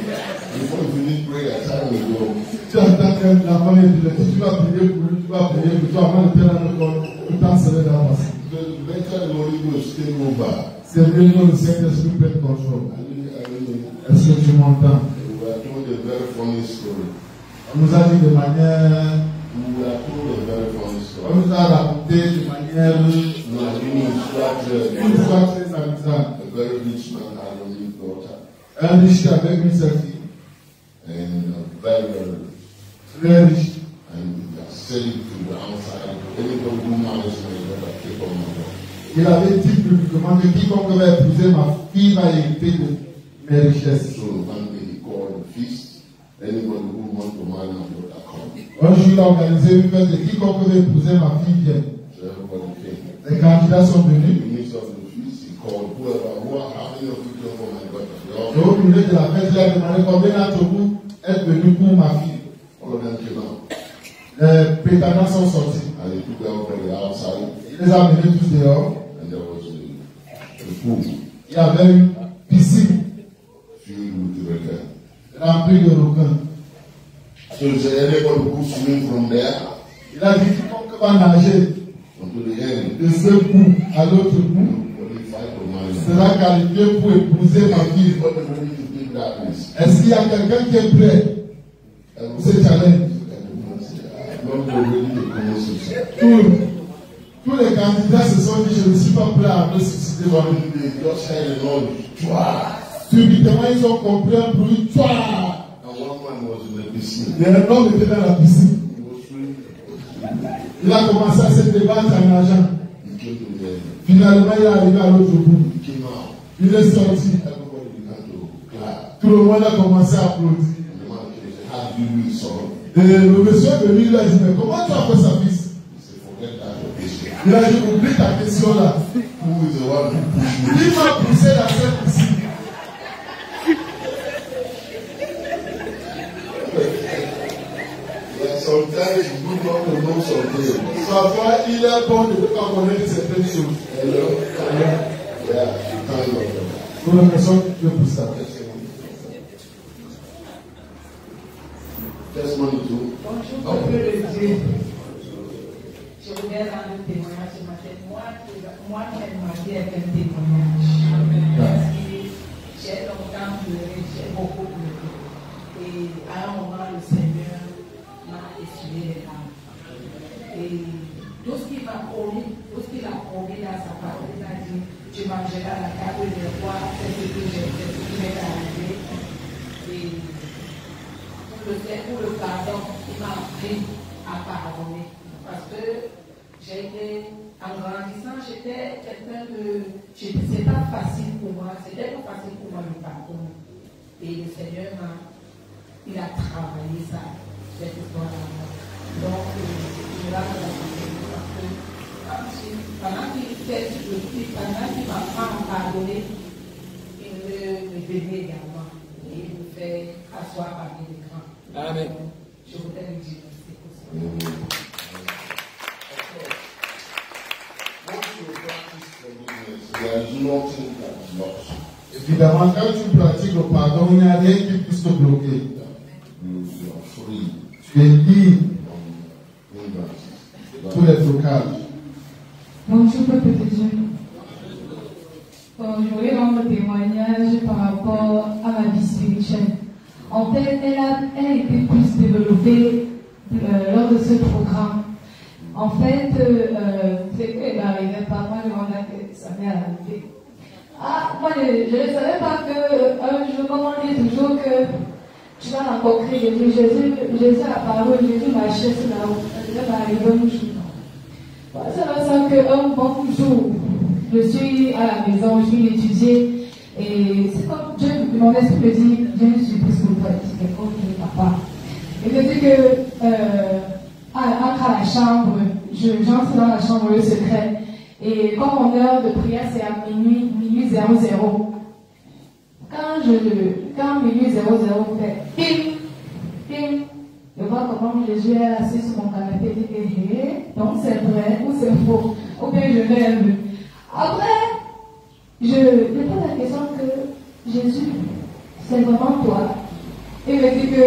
Before you finish prayer, the child will go. Tu entends que la femme est épileptique, tu vas prier pour lui, tu vas prier pour toi, avant de faire un autre, tout le temps serait dans la masse. Eventually, the Holy Ghost take over. C'est mieux que le Saint-Esprit prenne contrôle. Est-ce que tu m'entends? We are told a very funny story. On nous a dit de manière. We are told a very funny story. On nous a raconté de manière. Une histoire très amusante. A very rich man had a little daughter. Un riche avec une seule fille. And very, very rich. Très riche. And they are said it to the outside. Anybody who marries me is going to take on my God. Il avait dit publiquement que quiconque va épouser ma fille va hériter de mes richesses. So one day he called a feast. Anybody who wants to marry my daughter come. Un jour, il a organisé une fête et quiconque veut épouser ma fille vient. So everybody came. Les candidats sont In venus. the midst of the feast, he called whoever, how many of you came for my daughter? They all Et au milieu de la fête, il a demandé combien d'entre vous êtes venus pour ma fille. all of them came out. Les prétendants sont sortis. And he took everybody outside, Il les a menés tous dehors. and there was a pool Il y avait une piscine filled with requins. remplie de requins. So he said, anybody who swim from there Il a dit quiconque va nager until the end, de ce bout à l'autre bout qualified to marry me. sera qualifié pour épouser ma fille. Everybody ready to take that risk. Est-ce qu'il y a quelqu'un qui est prêt pour ce challenge? Not ready to commit suicide. Tous les candidats se sont dit, je ne suis pas prêt à me suicider. One day they just heard a noise. Subitement, ils ont compris un bruit. And one man was in the piscine. Et un homme était dans la piscine. He was swimming. Il a commencé à se débattre en nageant. He came to the end. Finalement, il est arrivé à l'autre bout. He came out. Il est sorti. Everybody began to clap. Tout le monde a commencé à applaudir. And the man came and said, how did you do it, son? Et le monsieur est venu, il a dit, mais comment tu as fait ça, fils? He said, forget that your question. Il a dit, oublie ta question là. Who is the one who pushed me? Il m'a poussé dans cette piscine. Yeah, sometimes it's good not to know something. Parfois, il est bon de ne pas connaître certaines choses. Hello? Yeah, you can't love them. Nous remercions Dieu pour ça. Testimony too. Bonjour, peuple de Dieu. Je voudrais rendre un témoignage ce matin. Moi-même, ma vie est un témoignage. Parce que j'ai longtemps pleuré, j'ai beaucoup pleuré. Et à un moment, le Seigneur m'a essuyé les larmes. Et tout ce qu'il m'a promis, tout ce qu'il a promis dans sa parole, il a dit, tu mangeras la table des rois, c'est ce que j'ai fait, ce qui m'est arrivé. Et pour le pardon, il m'a appris à pardonner. Parce que j'ai été, en grandissant, j'étais quelqu'un de. C'est pas facile pour moi, c'était pas facile pour moi de pardonner. Et le Seigneur il a travaillé ça, cette histoire-là. Donc, je vais parce que pendant qu'il fait le truc, pendant qu'il m'apprend à pardonner, il me bénit également. Et il me fait asseoir parmi les grands. Amen. Je voudrais le dire aussi pour ça. Once you practice forgiveness, there is nothing that is lost. Évidemment, quand tu pratiques le pardon, il n'y a rien qui puisse te bloquer. You are free Tu es libre from hindrances. de tous les blocages. Bonjour, peuple de Dieu. Je voulais rendre un témoignage par rapport à ma vie spirituelle. En fait, elle a été plus développée lors de ce programme. En fait, c'est qu'elle n'arrivait pas, moi je me que ça m'est arrivé. Ah, moi je ne savais pas que jour, comme on dit toujours que tu vas rencontrer Jésus a la parole, Jésus marchait sur la route, ça va arriver un jour. C'est là ça qu'un bon jour, je suis à la maison, je suis étudiée, et c'est comme Dieu, mon esprit me dit, viens, je suis plus pour toi, c'est quelque chose qui papa. Et je dis que, entre à la chambre, j'entre dans la chambre, le secret, et comme mon heure de prière c'est à minuit 00. Quand minuit 00 fait, ping, ping, je vois comment Jésus est assis sur mon canapé et dit, donc c'est vrai ou c'est faux, ou bien je rêve. Après, je pose la question que Jésus, c'est vraiment toi. Il me dit que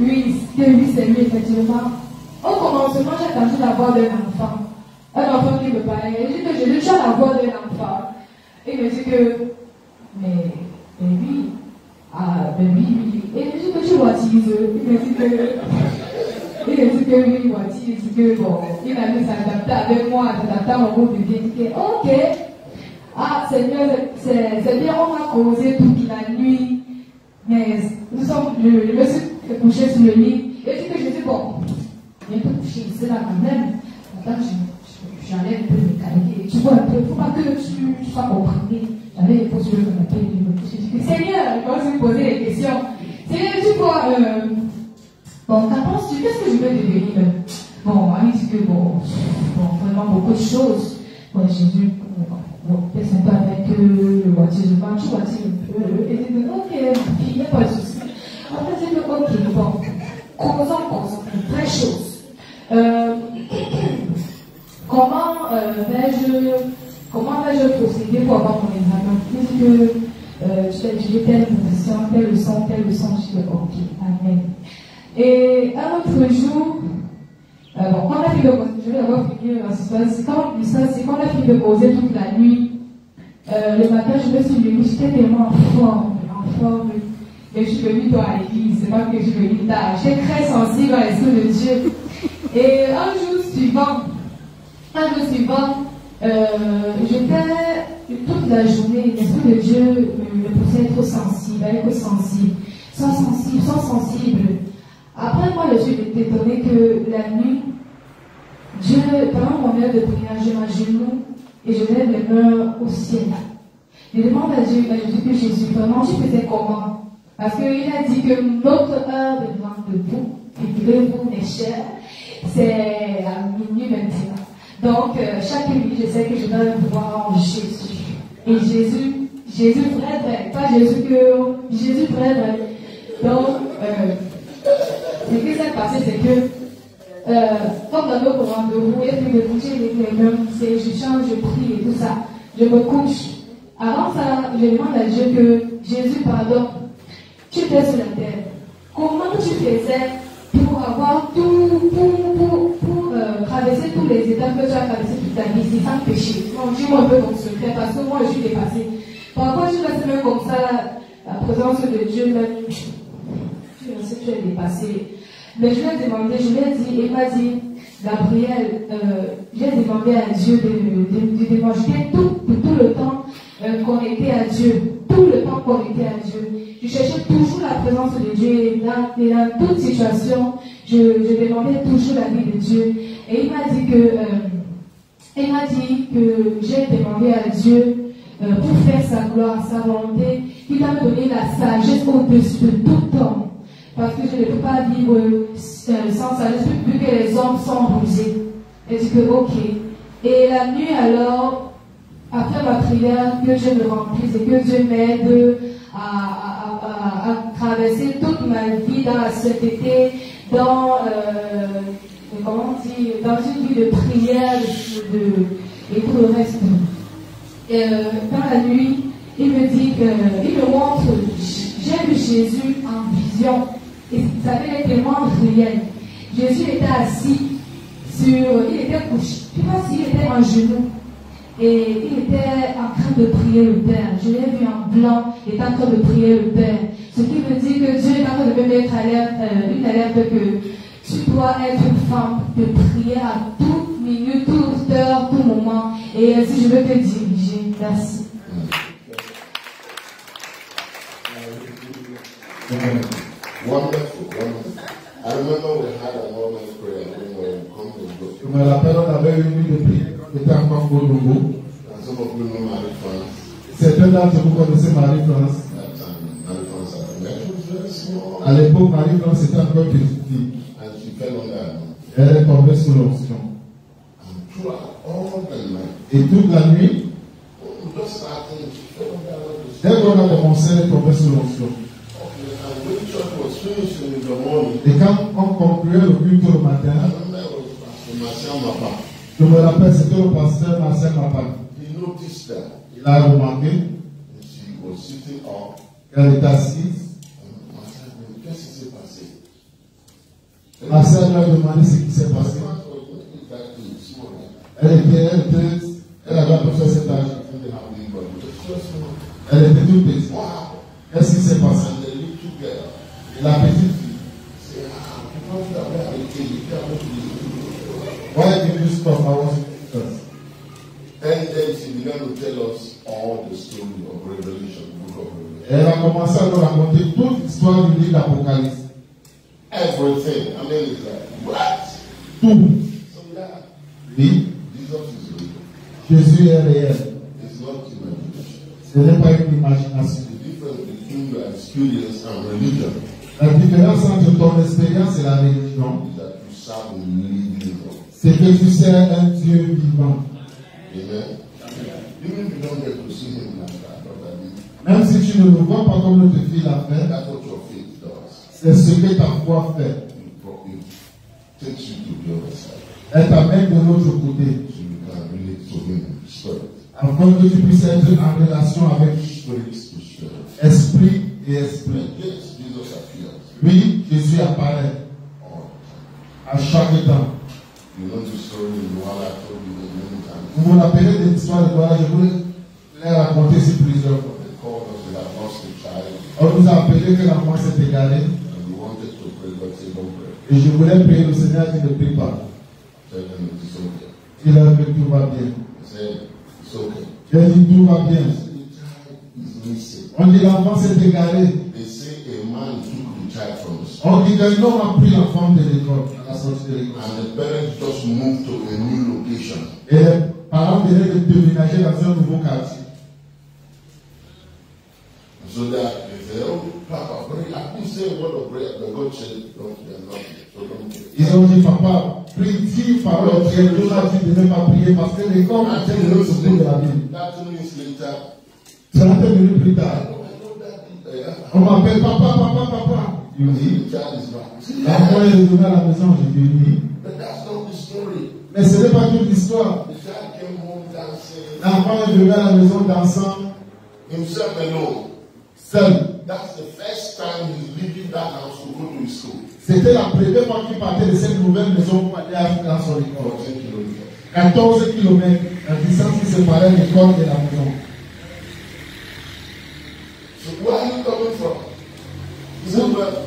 oui, c'est lui effectivement. Au commencement, j'ai entendu la voix d'un enfant. Un enfant qui me parlait. Je dis que Jésus, tu as la voix d'un enfant. Il me dit que, mais oui. Ah, ben oui. Et je dis que tu baptises. Il me dit que oui, il baptise. Il dit que bon, il a dû s'adapter avec moi, s'adapter à mon groupe de vie. Il dit que, ok. Ah, Seigneur, c'est bien, on va causer toute la nuit. Mais je me suis couché sur le lit. Et je dis que je dis bon, viens te coucher ici là quand même. Pourtant, j'allais un peu me calmer. Tu vois un peu, il ne faut pas que tu sois opprimé. J'allais poser le canapé, je dis que Seigneur, je vais me poser des questions. Seigneur, tu vois, bon, qu'en penses-tu? Qu'est-ce que je vais devenir? Bon, il dit que bon, vraiment beaucoup de choses. Bon, Jésus, bon, laisse un peu avec le baptisement, tu baptises un peu. Et dit, ok, il n'y a pas de souci. En fait, c'est que, ok, bon, causons, vraie chose. Comment vais-je procéder pour avoir mon examen? Puisque tu as étudié telle position, telle leçon, je dis ok, amen. Et un autre jour, bon, quand on a fini de causer, je vais d'abord finir c'est quand on a fini de causer toute la nuit, le matin je me suis levée, j'étais tellement en forme, et je suis venue à l'église, c'est pas que je suis venue tard, j'étais très sensible à l'esprit de Dieu. Et un jour suivant, j'étais toute la journée, l'esprit de Dieu me poussait à être sensible, sans sensible. Après, moi, je suis étonnée que la nuit, Dieu, pendant mon heure de prière, je m'agenouille et je lève les mains au ciel. Je demande à Dieu, je dis que Jésus, vraiment, tu faisais comment? Parce qu'il a dit que notre heure de vente de vous, figurez-vous, mes chers, c'est à minuit 21. Donc, chaque nuit, je sais que je dois voir Jésus. Et Jésus vrai, pas Jésus vrai. Donc, ce qui s'est passé, c'est que, comme dans notre rendez-vous, et puis le coucher avec les mains, c'est je chante, je prie et tout ça. Je me couche. Avant ça, je demande à Dieu que Jésus pardonne. Tu étais sur la terre. Comment tu faisais pour avoir pour traverser tous les étapes que tu as traversées toute ta vie, sans péché? Non, dis-moi un peu ton secret, parce que moi je suis dépassée. Parfois je reste même comme ça, la présence de Dieu, même, tu es dépassé. Mais je lui ai demandé, il m'a dit, Gabriel, j'ai demandé à Dieu de démontrer tout le temps qu'on était à Dieu. Tout le temps qu'on était à Dieu. Je cherchais toujours la présence de Dieu et dans toute situation, je demandais toujours la vie de Dieu. Et il m'a dit que j'ai demandé à Dieu pour faire sa gloire, sa volonté, qu'il a donné la sagesse au-dessus de tout homme. Parce que je ne peux pas vivre sans sagesse, vu que les hommes sont brisés. Et dit que ok. Et la nuit alors, après ma prière, que Dieu me remplisse et que Dieu m'aide à traverser toute ma vie dans la sainteté, dans une vie de prière et tout le reste. Dans la nuit, il me montre, j'ai vu Jésus en vision. Et ça avait été tellement réel. Jésus était assis il était couché. Je ne sais pas s'il était en genoux. Et il était en train de prier le Père. Je l'ai vu en blanc, il était en train de prier le Père. Ce qui veut dire que Dieu est en train de me mettre une alerte que tu dois être une femme de prière à toute minute, toute heure, tout moment. Et ainsi je veux te diriger. Merci. Wonderful. I remember we had a moment of prayer when we were coming to go. Je me rappelle, on avait une nuit de prière. C'était encore au Congo. And some of you know Marie-France. Certains d'entre vous connaissez Marie-France. Marie-France at the metro was very small. À l'époque, Marie-France était encore petite fille. And she fell under. Elle est tombée sous l'onction. And throughout all the night. Et toute la nuit, just starting, she fell under. dès qu'on a commencé, elle est tombée sous l'onction. Et quand on concluait le culte le matin, je me rappelle, c'était le pasteur Marcel Mapa. Il a remarqué qu'elle était assise. Marcel lui a demandé ce qui s'est passé. Elle avait à peu près cet âge. Elle était toute petite. Qu'est-ce qui s'est passé? Et la petite fille. Why did you stop? I was first. And then she began to tell us all the story of Revelation, the book of Revelation. Elle a commencé à nous raconter toute l'histoire du livre d'Apocalypse. Everything. I mean, it's like, what? tout. So yeah, Oui, Jesus is real. Jésus est réel. It's not imagination. Ce n'est pas une imagination. The difference between your experience and religion La différence entre ton expérience et la religion, is that you serve a living God. c'est que tu sers un Dieu vivant. Amen. Even if you don't get to see him like that, Dr. B, Même si tu ne le vois pas comme notre fille l'a fait, that's what your faith does. c'est ce que ta foi fait. It takes you to the other side. Elle t'amène de l'autre côté, So you can relate to him in the spirit. afin que tu puisses être en relation avec Spirit to spirit. esprit et esprit. Yes, Jesus appears Oui, Jésus apparaît all à the chaque temps. time. You know the story in Walla told you the many times. Vous vous rappelez de l'histoire de Douala, je voulais les raconter ici plusieurs fois. They called us, they had lost a child, On nous a appelé que l'enfant s'est égaré and we wanted to pray, but they don't pray. et je voulais prier le Seigneur qui ne prie pas. Tell them it is okay. Il a dit tout va bien. They said, it's okay. J'ai dit tout va bien. The child is missing. On dit l'enfant s'est égaré. They say a man took the child from the school, On dit qu'un homme a pris l'enfant de l'école, à la sortie de l'école. and the parents just moved to a new location. Et les parents venaient de déménager dans un nouveau quartier. So that they say, oh, Papa, pray. I couldn't say a word of prayer, but God said, don't, they're not here, so don't pray. Ils ont dit, papa, prie 10 paroles. Et Dieu m'a dit de ne pas prier parce que l'école a été le secours de la Bible. 30 minutes later, 30 minutes plus tard, I know that on m'appelle papa. Il dit, the child is back. l'enfant est retourné à la maison. J'ai dit oui. But that's not the story. Mais ce n'est pas toute l'histoire. The child came home dancing, L'enfant est venu à la maison dansant, himself alone. seul. That's the first time he's leaving that house to go to his school. C'était la première fois qu'il partait de cette nouvelle maison pour aller à son école. 14 kilometers. 14 km, la distance qui séparait l'école et la maison. So where are you coming from? He said, well,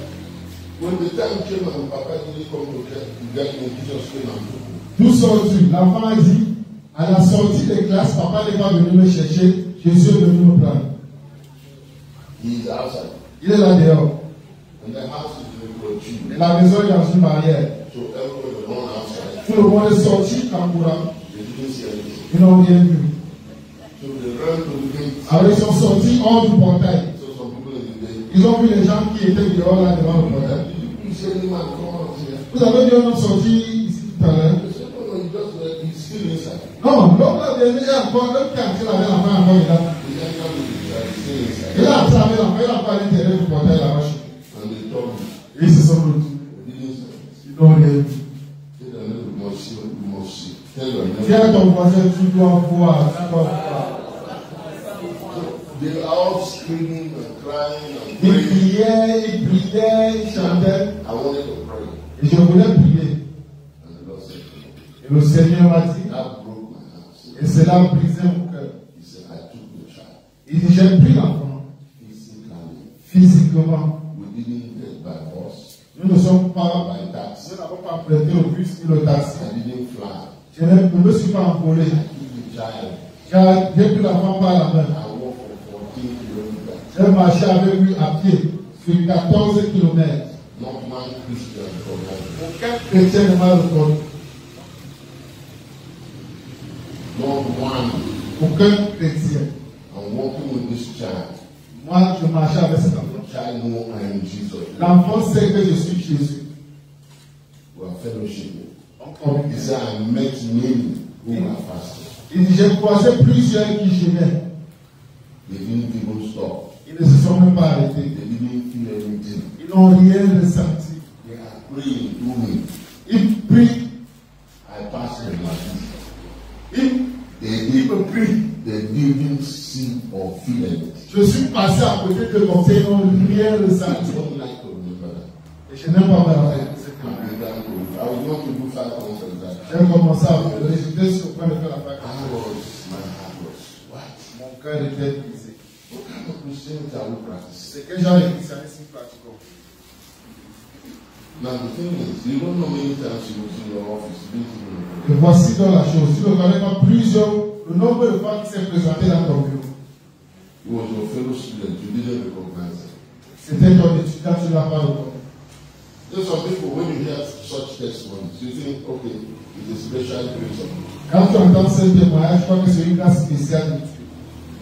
when the time came and Papa didn't come to get me, Jesus came and took me. D'où sors-tu? L'enfant a dit, à la sortie des classes, papa n'est pas venu me chercher, Jésus est venu me prendre. He is outside. Il est là dehors. And the house is in the Et la maison est dans une barrière. So everybody was gone outside. Tout le monde est sorti en courant. They didn't see anything. Ils n'ont rien vu. So they ran to the gate. Alors ils sont sortis hors du portail. So some people in the gate. Ils ont vu les gens qui étaient dehors là devant le portail. You see any man come out here? Vous avez vu un homme sorti ici tout à l'heure? They said, no, he just he's still inside. Non, l'homme là déjà encore, l'homme qui a entré avec l'enfant encore, il a. He entered with the child, he's still inside. Il a entré avec l'enfant, il a pas à l'intérieur du portail là-bas. And they told me, Et ils se sont retrouvés. they didn't say it. Ils n'ont rien vu. Say that no, we must see, we must see. Tell your Dis à neighbor. ton voisin, tu dois voir, tu dois voir. They are all screaming and crying and Ils praying. priaient, ils chantaient. I wanted to pray. Et je voulais prier. And the Lord said, no. Et le Seigneur m'a dit, That broke my heart. et cela a brisé mon cœur. He said, I took the child. Il dit, j'ai pris l'enfant Physically. physiquement. We didn't get by bus, Nous ne sommes pas, by taxi. nous n'avons pas prêté au bus ni le taxi. I didn't fly. Je ne me suis pas envolé. I took the child. J'ai pris l'enfant par la main. I walked for 14 kilometers. J'ai marché avec lui à pied sur 14 km. Not one Christian from heaven. Aucun chrétien ne m'a reconnu. Not one. Aucun chrétien. I'm walking with this child. Moi, je marchais avec cet enfant. The child know I am Jesus. L'enfant sait que je suis Jésus. We are fellowship. Encore. He said, I met many who are fasting. Il dit, j'ai croisé plusieurs qui jeûnaient. They didn't even stop. Ils ne se sont même pas arrêtés. They didn't feel anything. Ils n'ont rien ressenti. They are praying through me. Ils prient. I passed them like this. They even pray. They didn't see or feel anything. Je suis passé à côté de mon Père, ils n'ont rien I ressenti. don't like to remember that. Et je n'aime pas me rappeler. I was going to do 5 concerts that J'ai commencé à pleurer. J'étais sur le point de faire la fac. my heart was, what? Mon cœur était brisé. What kind of Christianity are we practicing? C'est que genre de christianisme pratiquons. Now the thing is, you don't know many times you go to your office, you didn't even know. Et voici donc la chose. Tu ne connais pas le nombre de fois qui s'est présenté dans ton bureau. It was your fellow student, you didn't recognize it. C'était ton étudiant, tu ne l'as pas reconnu. There's some people, when you hear such testimonies, you think, okay, it is special grace of God. Quand tu entends ce témoignage, je crois que c'est une grâce spéciale.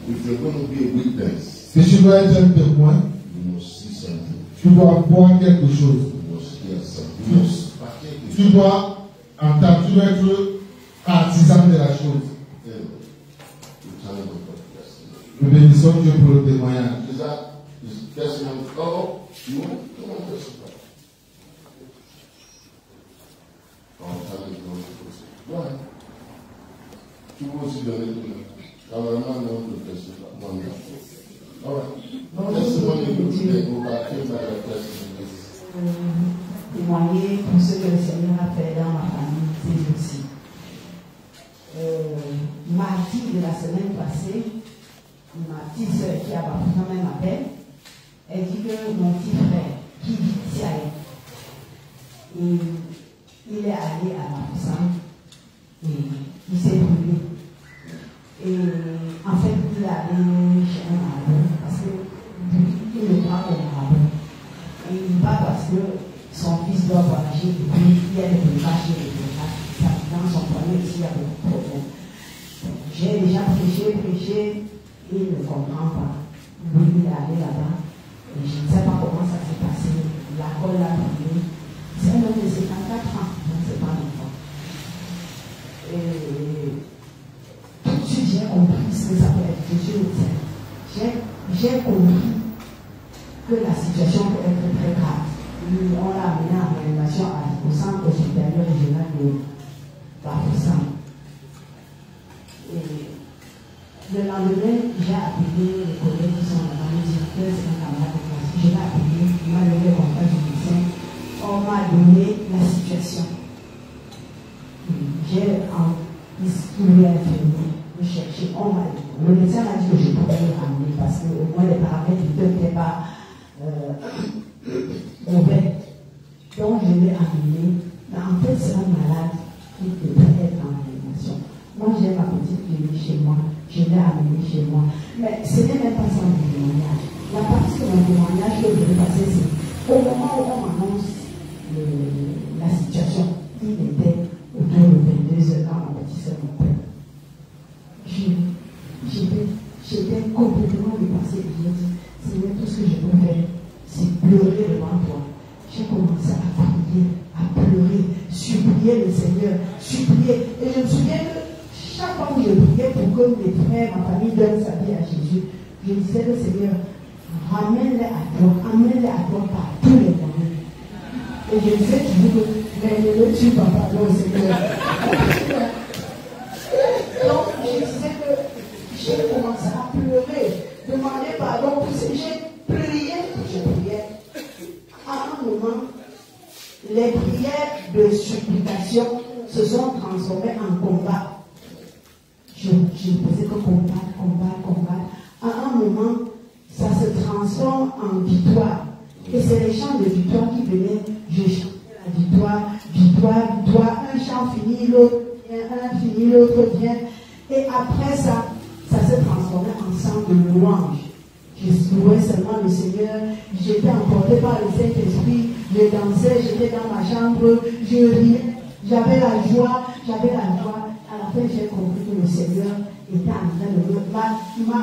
If you're going to be a witness, Si tu dois être un témoin, you must see something. tu dois voir quelque chose. You must hear something. You must partake Tu in it. dois entendre, tu dois être artisan de la chose. Anyway, we thank God for the testimony. Nous bénissons Dieu pour le témoignage. Is that is testimony? Oh, you want to come on testify? Oh, thank God for it. Go ahead. You will see the little cameraman knows to testify. Wonderful. All right. Testimony you today overcame by the testimony. Témoigner pour ce que le Seigneur a fait dans ma famille, c'est aussi. Mardi de la semaine passée, ma petite soeur qui a quand même appelé, elle dit que mon petit frère qui vit ici à elle, il est allé à la Poussin et il s'est brûlé. Et en fait, il est allé chez un marabout parce qu'il ne croit pas au marabout. Et il va parce que son fils doit voyager et puis il y a des brûlages et des brûlages. Dans son foyer ici, il y a beaucoup de problèmes. J'ai déjà prêché, il ne comprend pas. Lui, il est allé là-bas et je ne sais pas comment ça s'est passé. La colle l'a brûlé. C'est un homme de 54 ans, donc c'est pas longtemps. Et tout de suite, j'ai compris ce que ça peut être. J'ai compris que la situation peut être très grave. On l'a amené en réanimation au centre hospitalier régional de Bafoussam. Et le lendemain, j'ai appelé les collègues qui sont là-bas, le directeur, c'est un camarade de classe. Je l'ai appelé, il m'a donné le contact du médecin. On m'a donné la situation. J'ai inscrit l'infirmier, je cherchais, le médecin m'a dit que je pouvais le ramener parce que au moins les paramètres n'étaient pas mauvais. Donc je l'ai amené. Mais en fait, c'est un malade qui devrait être en réanimation. Moi, j'ai ma petite fille chez moi. Je l'ai amenée chez moi. Mais ce n'est même pas ça mon témoignage. La partie de mon témoignage que je vais passer, c'est au moment où on m'annonce la situation, il était autour de 22h quand ma petite soeur m'appelle. J'étais complètement dépassée. J'ai dit, Seigneur, tout ce que je peux faire, c'est pleurer devant toi. J'ai commencé à pleurer, supplier le Seigneur, supplier. Et je me souviens que chaque fois que je priais pour que mes frères, ma famille donnent sa vie à Jésus, je disais au Seigneur, ramène-les à toi, amène-les à toi par tous les moyens. Et je disais toujours que, mais ne le tue pas, pardon, Seigneur. Donc, je disais que j'ai commencé à pleurer, demander pardon pour ce que j'ai prié. À un moment, les prières de supplication se sont transformées en combat. Je ne faisais que combattre. À un moment, ça se transforme en victoire. Et c'est les chants de victoire qui venaient. Je chantais la victoire. Un chant finit, l'autre vient, un finit, l'autre vient. Et après ça, ça s'est transformé en chant de louange. Je louais seulement le Seigneur. J'étais emporté par le Saint-Esprit. Je dansais, j'étais dans ma chambre, je riais. J'avais la joie. À la fin, j'ai compris que le Seigneur était en train de me... Il m'a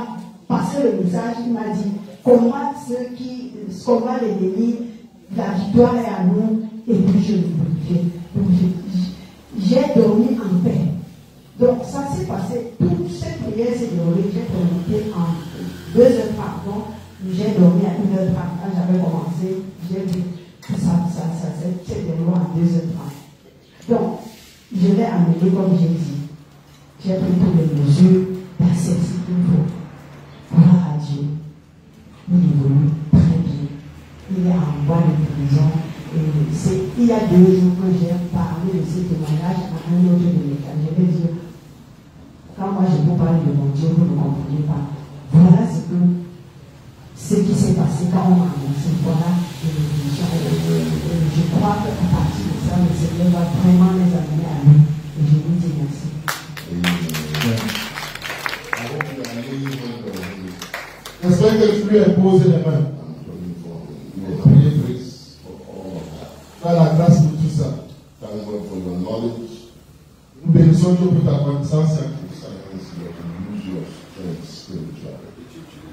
passé le message, il m'a dit, combat ceux qui combattent l'ennemi, la victoire est à nous, et puis je le glorifie. J'ai dormi en paix. Donc ça s'est passé, toute cette prière s'est déroulée, j'ai commenté en 2h30, j'ai dormi à 1h30, quand j'avais commencé, j'ai vu que ça s'est déroulé en 2h30. Donc, je l'ai amené comme j'ai dit. J'ai pris toutes les mesures d'accepter qu'il faut. Gloire à Dieu. Il évolue très bien. Il est en voie de prison. Il y a 2 jours que j'ai parlé de ce témoignage à un autre de l'État. Je vais dire, quand moi je vous parle de mon Dieu, vous ne comprenez pas. Voilà ce qui s'est passé quand on m'a annoncé. Voilà l'évolution. Je crois qu'à partir de ça, le Seigneur va vraiment les amener à lui. Et je vous dis merci. J'espère que tu lui as posé les mains. Par la grâce pour tout ça. Thank God for your knowledge. Nous bénissons Dieu pour ta connaissance. Thanks God to use your strength spiritually.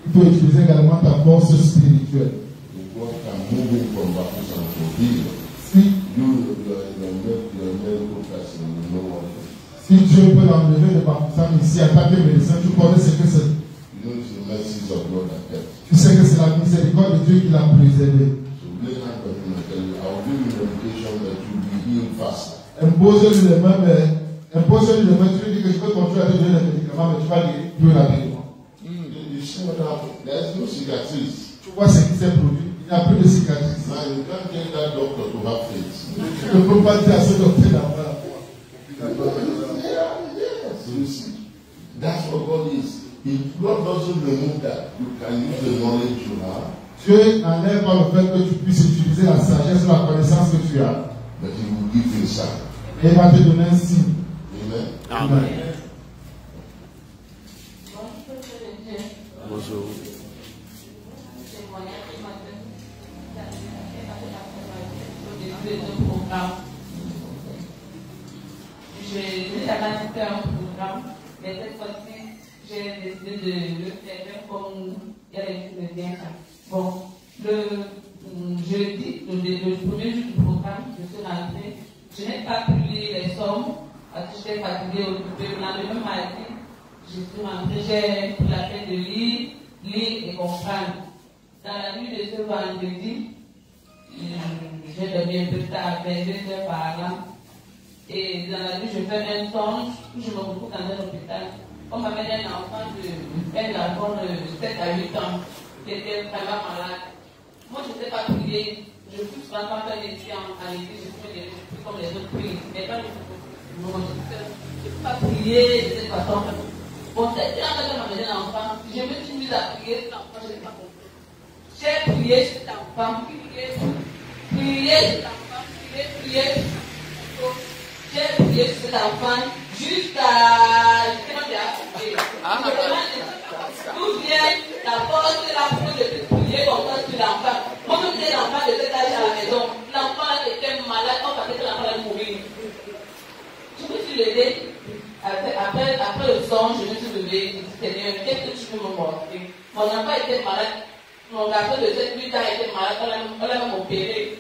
Il faut utiliser également ta force spirituelle. If God can move him from baptism to healing, Si you're a medical person, you know what it is. Si Dieu peut l'enlever de baptême ici en tant que médecin, tu connais ce que c'est. You know it's the mercies of God that help. Tu sais que c'est la miséricorde de Dieu qui l'a préservé. So lay hand on him and tell you, I'll give you medication that you'll be healed faster. Impose-lui les mains, tu lui dis que je peux continuer à te donner les médicaments, mais tu vas guérir plus rapidement. You see what happened? There's no cicatrice. Tu vois ce qui s'est produit. Il n'y a plus de cicatrices. Now you can't tell that doctor to have faith. Tu ne peux pas dire à ce docteur d'avoir la foi. So you see, that's what God is. If God doesn't remove that, you can use the knowledge you have, Dieu n'enlève pas le fait que tu puisses utiliser la sagesse ou la connaissance que tu as. but He will give you a sign. Et il va te donner un signe. Amen. Amen. Bonjour. J'ai déjà fait un programme, mais cette fois-ci, j'ai décidé de le faire comme il y a l'habitude de bien faire. Bon, le jeudi, le premier jour du programme, je suis rentrée. Je n'ai pas publié les sommes parce que j'étais fatiguée au début. Le lendemain mardi, je suis rentrée, j'ai pris la peine de lire et comprendre. Dans la nuit de ce vendredi, j'ai dormi un peu tard, vers 2 heures par là. Et dans la nuit, je fais un songe où je me retrouve dans un hôpital. On m'amène un enfant de 7 à 8 ans qui était vraiment malade. Moi, je ne sais pas prier. Je pousse l'enfant faire des études en l'église, je prie comme les autres prient. Mais quand je ne peux pas prier de cette façon. Bon, c'est là que je m'amène un enfant. Je me suis mise à prier cet enfant, je n'ai pas compris. J'ai prié cet enfant, prié cet enfant, prié. J'ai prié cet enfant jusqu'à. Je sais pas si d'où vient la force et la force de prier comme ça sur l'enfant. Moi, je disais l'enfant de cet âge à la maison. L'enfant était malade, on pensait que l'enfant allait mourir. Je me suis levée. Après le son, je me suis levée. Je me suis dit, Seigneur, qu'est-ce que tu peux me montrer? Mon enfant était malade. Mon garçon de 7-8 ans était malade. On l'a même opéré.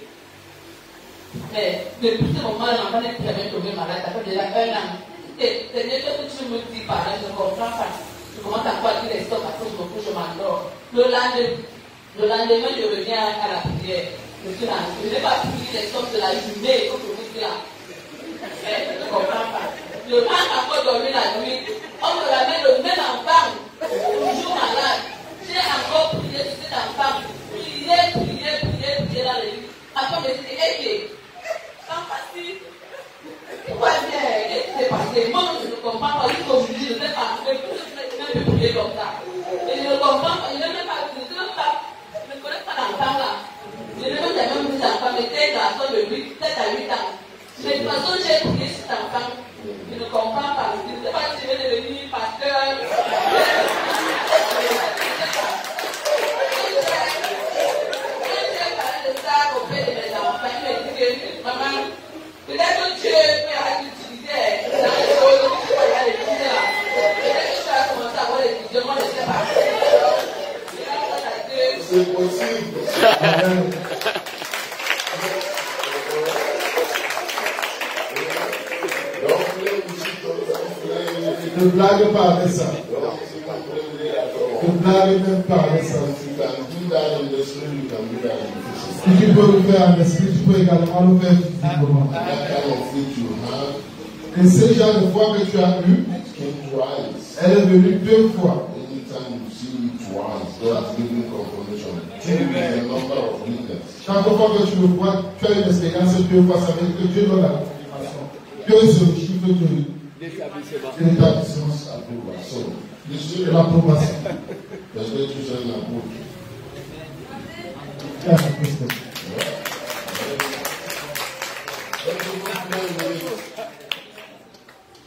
Mais depuis ce moment, l'enfant n'est plus jamais tombé malade. Ça fait déjà 1 an. Seigneur, qu'est-ce que tu me dis par là? Je ne comprends pas. Je commence à voir qu'il est stop parce que je me couche, je m'endors. Le lendemain, je reviens à la prière. Je suis là. Je n'ai pas prié les stops de la journée, comme je vous dis là. Je ne comprends pas. Je rentre encore dormir la nuit. On me ramène le même enfant, toujours malade. J'ai encore prié sur cet enfant. Prié dans les nuits. Après, je me suis dit, sans facile. Pourquoi bien? Qu'est-ce qui s'est passé? Moi, je ne comprends pas. Jusqu'aujourd'hui, je ne sais pas. Je ne peux prier comme ça. Et je ne comprends pas. Je ne connais pas l'enfant là. Je ne sais même plus l'enfant, mais c'est un garçon de 7 à 8 ans. De toute façon, j'ai prié cet enfant. Je ne comprends pas. Je ne sais pas si je vais devenir pasteur. Auprès de mes enfants, il me dit que maman, peut-être que Dieu peut l'utiliser dans les choses que tu vas l'utiliser là. Peut-être que tu vas commencer à avoir des visions, moi je ne sais pas. C'est possible. Ne blague pas avec ça. Ne blague même pas avec ça. Si tu peux le faire en esprit, tu peux également le faire physiquement. Et ce genre de foi que tu as eu, elle est venue 2 fois. Chaque fois que tu le vois, tu as une expérience 2 fois, ça veut dire que Dieu donne la confirmation. Dieu se chiffre de l'établissement de l'approbation.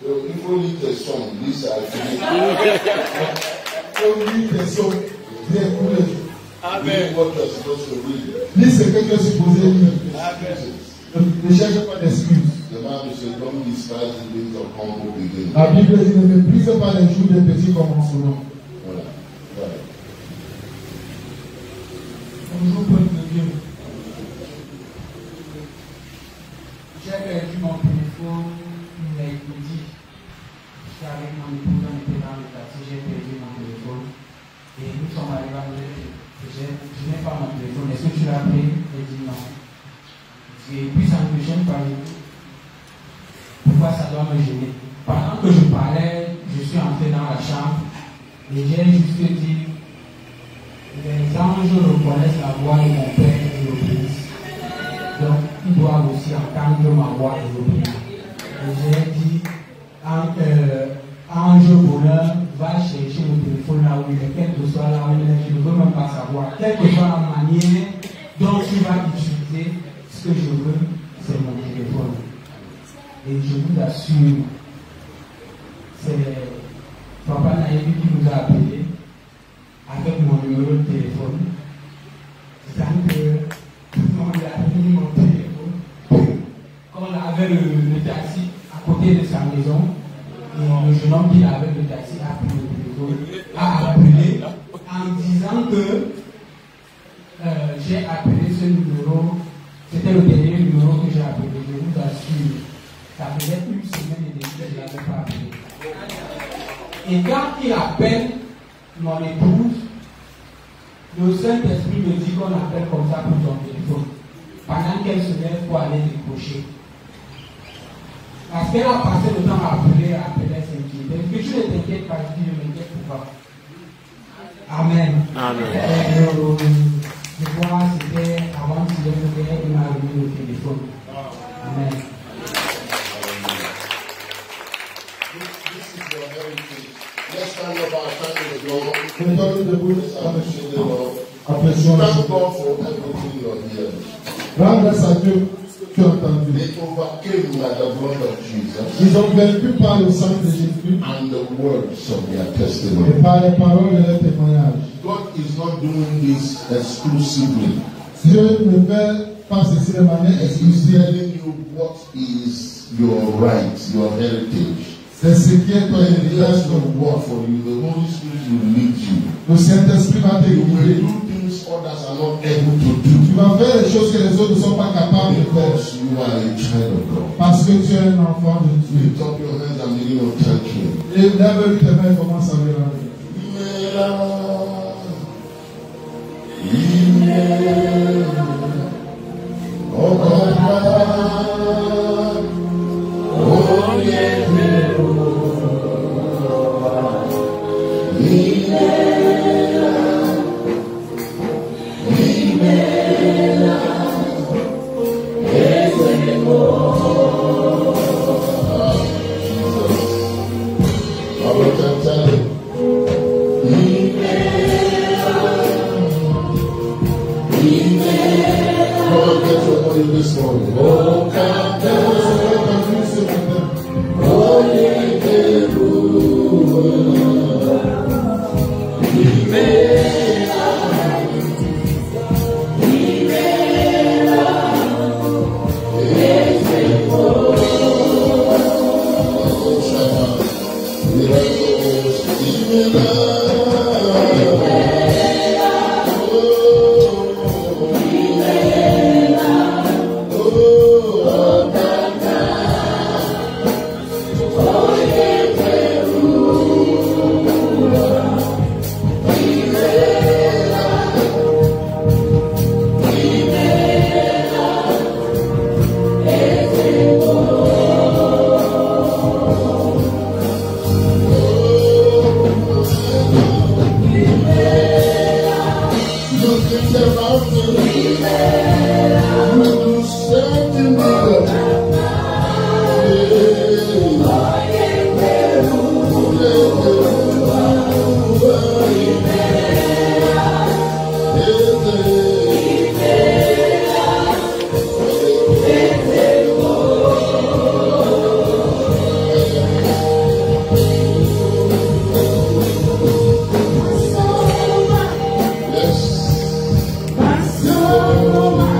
Il faut lire tes sons, lis ça. Il faut lire tes sons, bien tous les jours. Amen. Lis ce que tu es supposé lire. Ne cherche pas d'excuses. The Bible says, don't despise the days of humble beginning. La Bible dit ne méprise pas les jours des petits commencements. Voilà. Voilà. Bonjour, peuple de Dieu. J'ai perdu mon téléphone mercredi. J'étais avec mon épouse, on était dans le taxi, j'ai perdu mon téléphone. Et nous sommes arrivés à me dire, je n'ai pas mon téléphone, est-ce que tu l'as pris? J'ai dit non. Et puis ça me gêne pas du tout. Pourquoi ça doit me gêner? Pendant que je parlais, je suis entré dans la chambre et j'ai juste dit, les anges reconnaissent la voix de mon Père et l'obéissent. Donc, ils doivent aussi entendre ma voix et l'obéir. Et j'ai dit, ange bonheur, va chercher le téléphone là où il est, quel que soit là où il est, je ne veux même pas savoir. Quelle que soit la manière dont tu vas utiliser, ce que je veux, c'est mon téléphone. Et je vous assure, c'est Papa Naïbi qui nous a appelés avec mon numéro de téléphone. C'est-à-dire que tout le monde a mis mon téléphone. Quand on avait le taxi à côté de sa maison, et le jeune homme qui avait le taxi a pris le téléphone, a appelé en disant que j'ai appelé ce numéro. C'était le dernier numéro que j'ai appelé. Je vous assure, ça faisait une semaine et demie que je ne l'avais pas appelé. Et quand il appelle mon épouse, le Saint-Esprit me dit qu'on appelle comme ça pour ton téléphone. Pendant qu'elle se lève pour aller décrocher. Parce qu'elle a passé le temps à appeler, s'inquiéter. Que tu ne t'inquiètes pas, je m'inquiète pour pas. Amen. Amen. Je vois, c'était avant qu'il il m'a remis le téléphone. Amen. Let's stand up our time in the Lord. Thank God for everything you are hearing. Rends grâce à Dieu tu as entendu. They overcame by the blood of Jesus. Ils ont vaincu par le sang de Jésus and the words of their testimony. et par les paroles de leur témoignage. God is not doing this exclusively. Dieu ne fait pas ceci de manière He's exclusive. telling you what is your right, your heritage. C'est ce qui est ton There's héritage. no word for you. The Holy Spirit will lead you. Le Saint-Esprit va te You will guider. do things others are not able to Tu do vas faire les choses que les autres ne sont pas capables de faire. because you are a child of God. Parce que tu es un enfant de Dieu. Lift up your hands and begin to thank Him. Et lève tes mains et commence à lui rendre. This morning. Oh, God, Passover.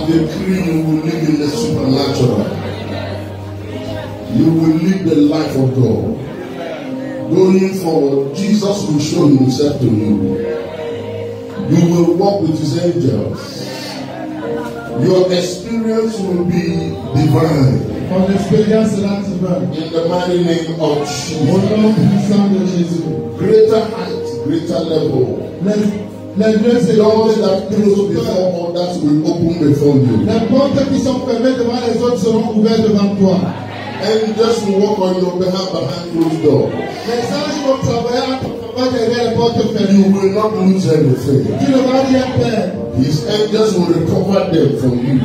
decree you will live in the supernatural. You will live the life of God. Going forward, Jesus will show himself to you. You will walk with his angels. Your experience will be divine. In the mighty name of Jesus. Greater height, greater level. Doors that close before others will open before you. Les portes qui sont fermées devant les autres seront ouvertes devant toi. Angels will walk on your behalf behind closed doors. Les anges vont travailler en ton faveur derrière les portes fermées. You will not lose anything. Tu ne vas rien perdre. His angels will recover them from you.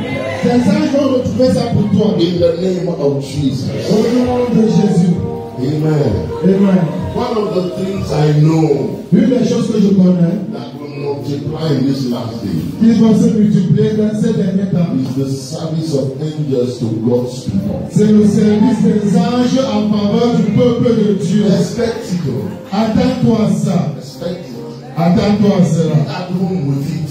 Les anges vont retrouver ça pour toi. In the name of Jesus. Au nom de Jésus. Amen. Amen. One of the things I know Une des choses que je connais that will multiply in this last day qui vont se multiplier dans ces derniers temps is the service of angels to God's people. c'est le service des anges en faveur du peuple de Dieu. Expect it. Attends-toi à ça. Expect it. Attends-toi à cela. Be at home with it.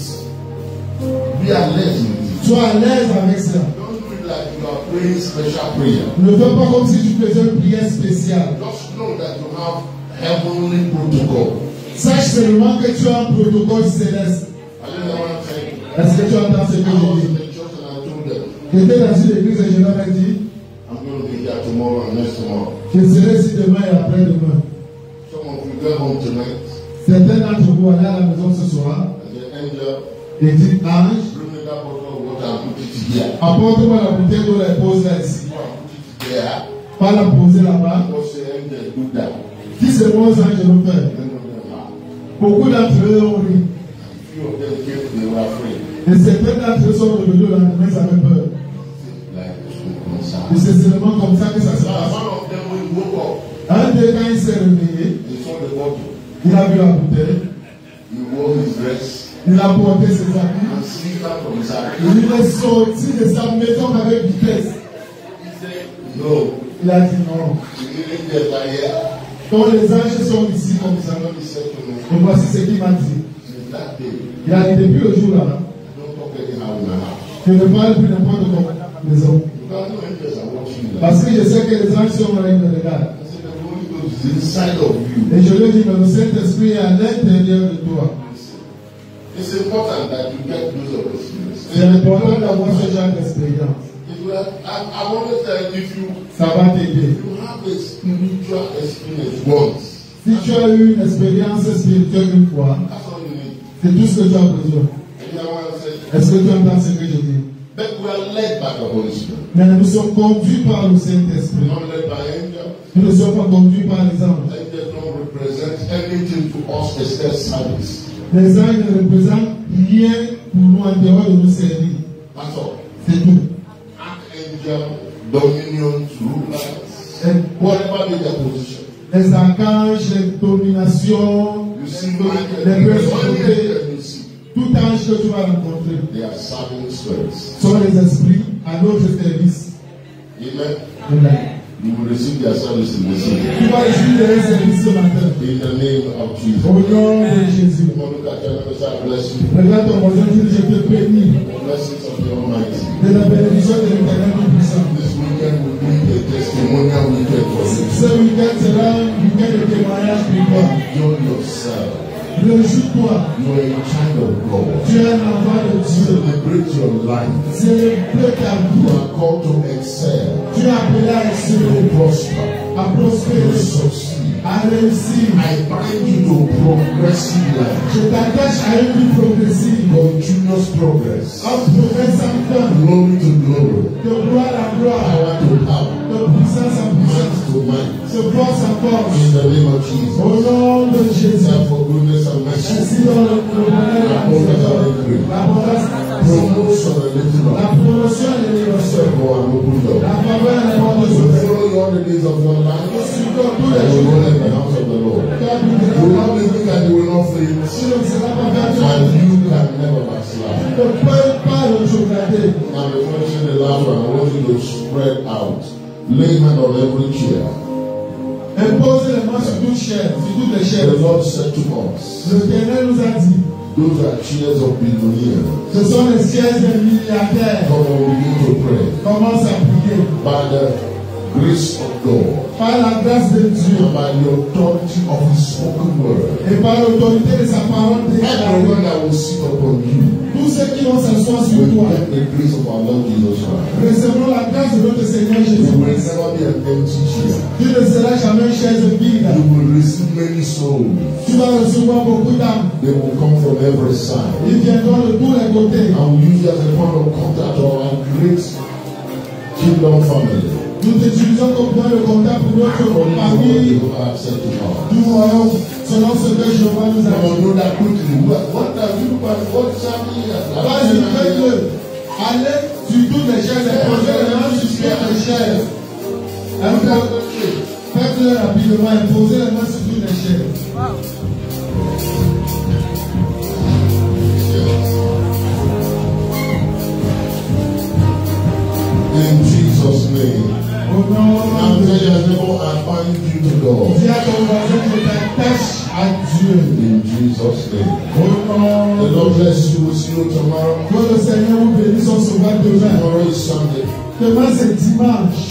Be at ease with it. Sois à l'aise avec ça. Don't do it like you are praying special prayer. Ne fais pas comme si tu faisais une prière spéciale. Just know that you have heavenly protocol. Sache seulement que tu as un protocole céleste. I don't know what I'm saying. Est-ce que tu entends ce que I was je in dis? the church and I told them, J'étais dans une église et je leur ai dit, I'm going to be here tomorrow and next tomorrow. je serai ici demain et après-demain. Some of you go home tonight Certains d'entre vous allaient à la maison ce soir and the angel et dit, ange, bring me that bottle of water and put it here. apporte-moi la bouteille d'eau et pose-la ici. Go and put it there. Pas la poser là-bas. God say angel do that. Si c'est moi, ange, je le fais. None of them are. Beaucoup d'entre eux ont ri. Few of them came, they were afraid. Et certains d'entre eux sont revenus le lendemain, ils avaient peur. Like Et concern. c'est seulement comme ça que ça se passe. One of them when he woke up, Un d'eux, quand il s'est réveillé, he saw the bottle. il a vu la bouteille, He wore his dress il a porté ses habits, and slipped out from his house. il est sorti de sa maison avec vitesse. He said, no, Il a dit non. the angels are here. Quand les anges sont ici comme ça, Somebody said to me, et voici ce qu'il m'a dit. since that day, Il a dit depuis le jour-là, don't talk anyhow in my house. je ne parle plus n'importe comment à la maison. Because no angels are watching you. Parce que je sais que les anges sont là, ils me regardent. I said, the Holy Ghost is inside of you. Et je lui dis, mais le Saint-Esprit est à l'intérieur de toi. It's important that you get those of experience. C'est important d'avoir ce genre d'expérience. I always tell you, if you Ça va t'aider. have a spiritual experience once, Si tu as eu une expérience spirituelle une fois, that's all you need. c'est tout ce que tu as besoin. And I want to say, Est-ce que tu entends ce que je dis? but we are led by the Holy Spirit. Mais nous sommes conduits par le Saint-Esprit. Not led by angels. Nous ne sommes pas conduits par les anges. Angels don't represent anything to us except service. Les anges ne représentent rien pour nous en dehors de nous servir. That's all. C'est tout. Archangel, dominion, rulers, and whatever be their position. Les archanges, les dominations, You see, les Michael, principautés, you see, tout ange que tu vas rencontrer they are serving spirits. sont les esprits à notre service. Amen. Amen. You will receive their service in the city. Tu vas recevoir les services ce matin. In the name of Jesus. Au nom de Jésus. Come on, look at your neighbor, say, I bless you. Regarde ton voisin, dis, je te bénis The blessings of the Almighty. de la bénédiction de l'Éternel Tout-Puissant. This weekend will be a testimonial weekend for you. Ce week-end sera un week-end de témoignage pour toi. Enjoy yourself. Réjouis-toi. You are a child of God. Tu es un enfant de Dieu. Celebrate your life. Célèbre ta You vie. are called to excel, Tu es appelé à to exceller, prosper, à to prospérer, succeed. à réussir. I bind you to progressive life, Je t'attache à une vie progressive. continuous progress, Un progrès sans fin. glory to glory, De gloire à gloire. power to power, De puissance en might puissance. to might. De force en force. In the name of Jesus. Au nom de Jésus. Thank for goodness and mercy. Ainsi dans le bonheur et la miséricorde. L'abondance, Promotion and lifting la up. promotion et l'élévation. Go and open door. La faveur et la porte We ouverte. follow you all the days of your life, you will dwell in the house of the Lord. You will not be weak and you will not faint, and you can never backslide. Now, before you say the last one, I want you to spread out. Lay hand on every chair. Imposez les mains sur toutes les chaises. The Lord said to us, L'Éternel nous a dit, those are chairs of billionaires. ce sont les sièges des milliardaires. Come on, begin to pray. Commence à prier. By the grace of God, Par la grâce de Dieu and by the authority of His spoken word, et par l'autorité de sa parole déclarée, everyone that will sit upon you tous ceux qui vont s'asseoir sur will toi, get the grace of our Lord Jesus Christ. recevront la grâce de notre Seigneur You will Jésus-Christ. never be an empty chair. Tu ne seras jamais une chaise vide. You will receive many souls. Tu vas recevoir beaucoup d'âmes. They will come from every side. Ils viendront de tous les côtés. And we use as a point of contact of our great kingdom family. Nous utilisons comme point de contact pour notre famille du royaume, selon ce que Jéhovah nous a dit. know that quickly. What have you done? What's happening? Vas-y, faites-le. Allez sur toutes les chaises et posez les mains sur toutes les chaises. Faites-le rapidement et posez les mains sur toutes les chaises. In Jesus' name. Au nom I'm de telling you, never I bind you to God. dis à ton voisin que je t'attache à Dieu. In Jesus' name. Au nom The de Lord bless you. We'll see you tomorrow. que le Seigneur vous bénisse, on se voit demain. Tomorrow is Sunday. Demain c'est dimanche.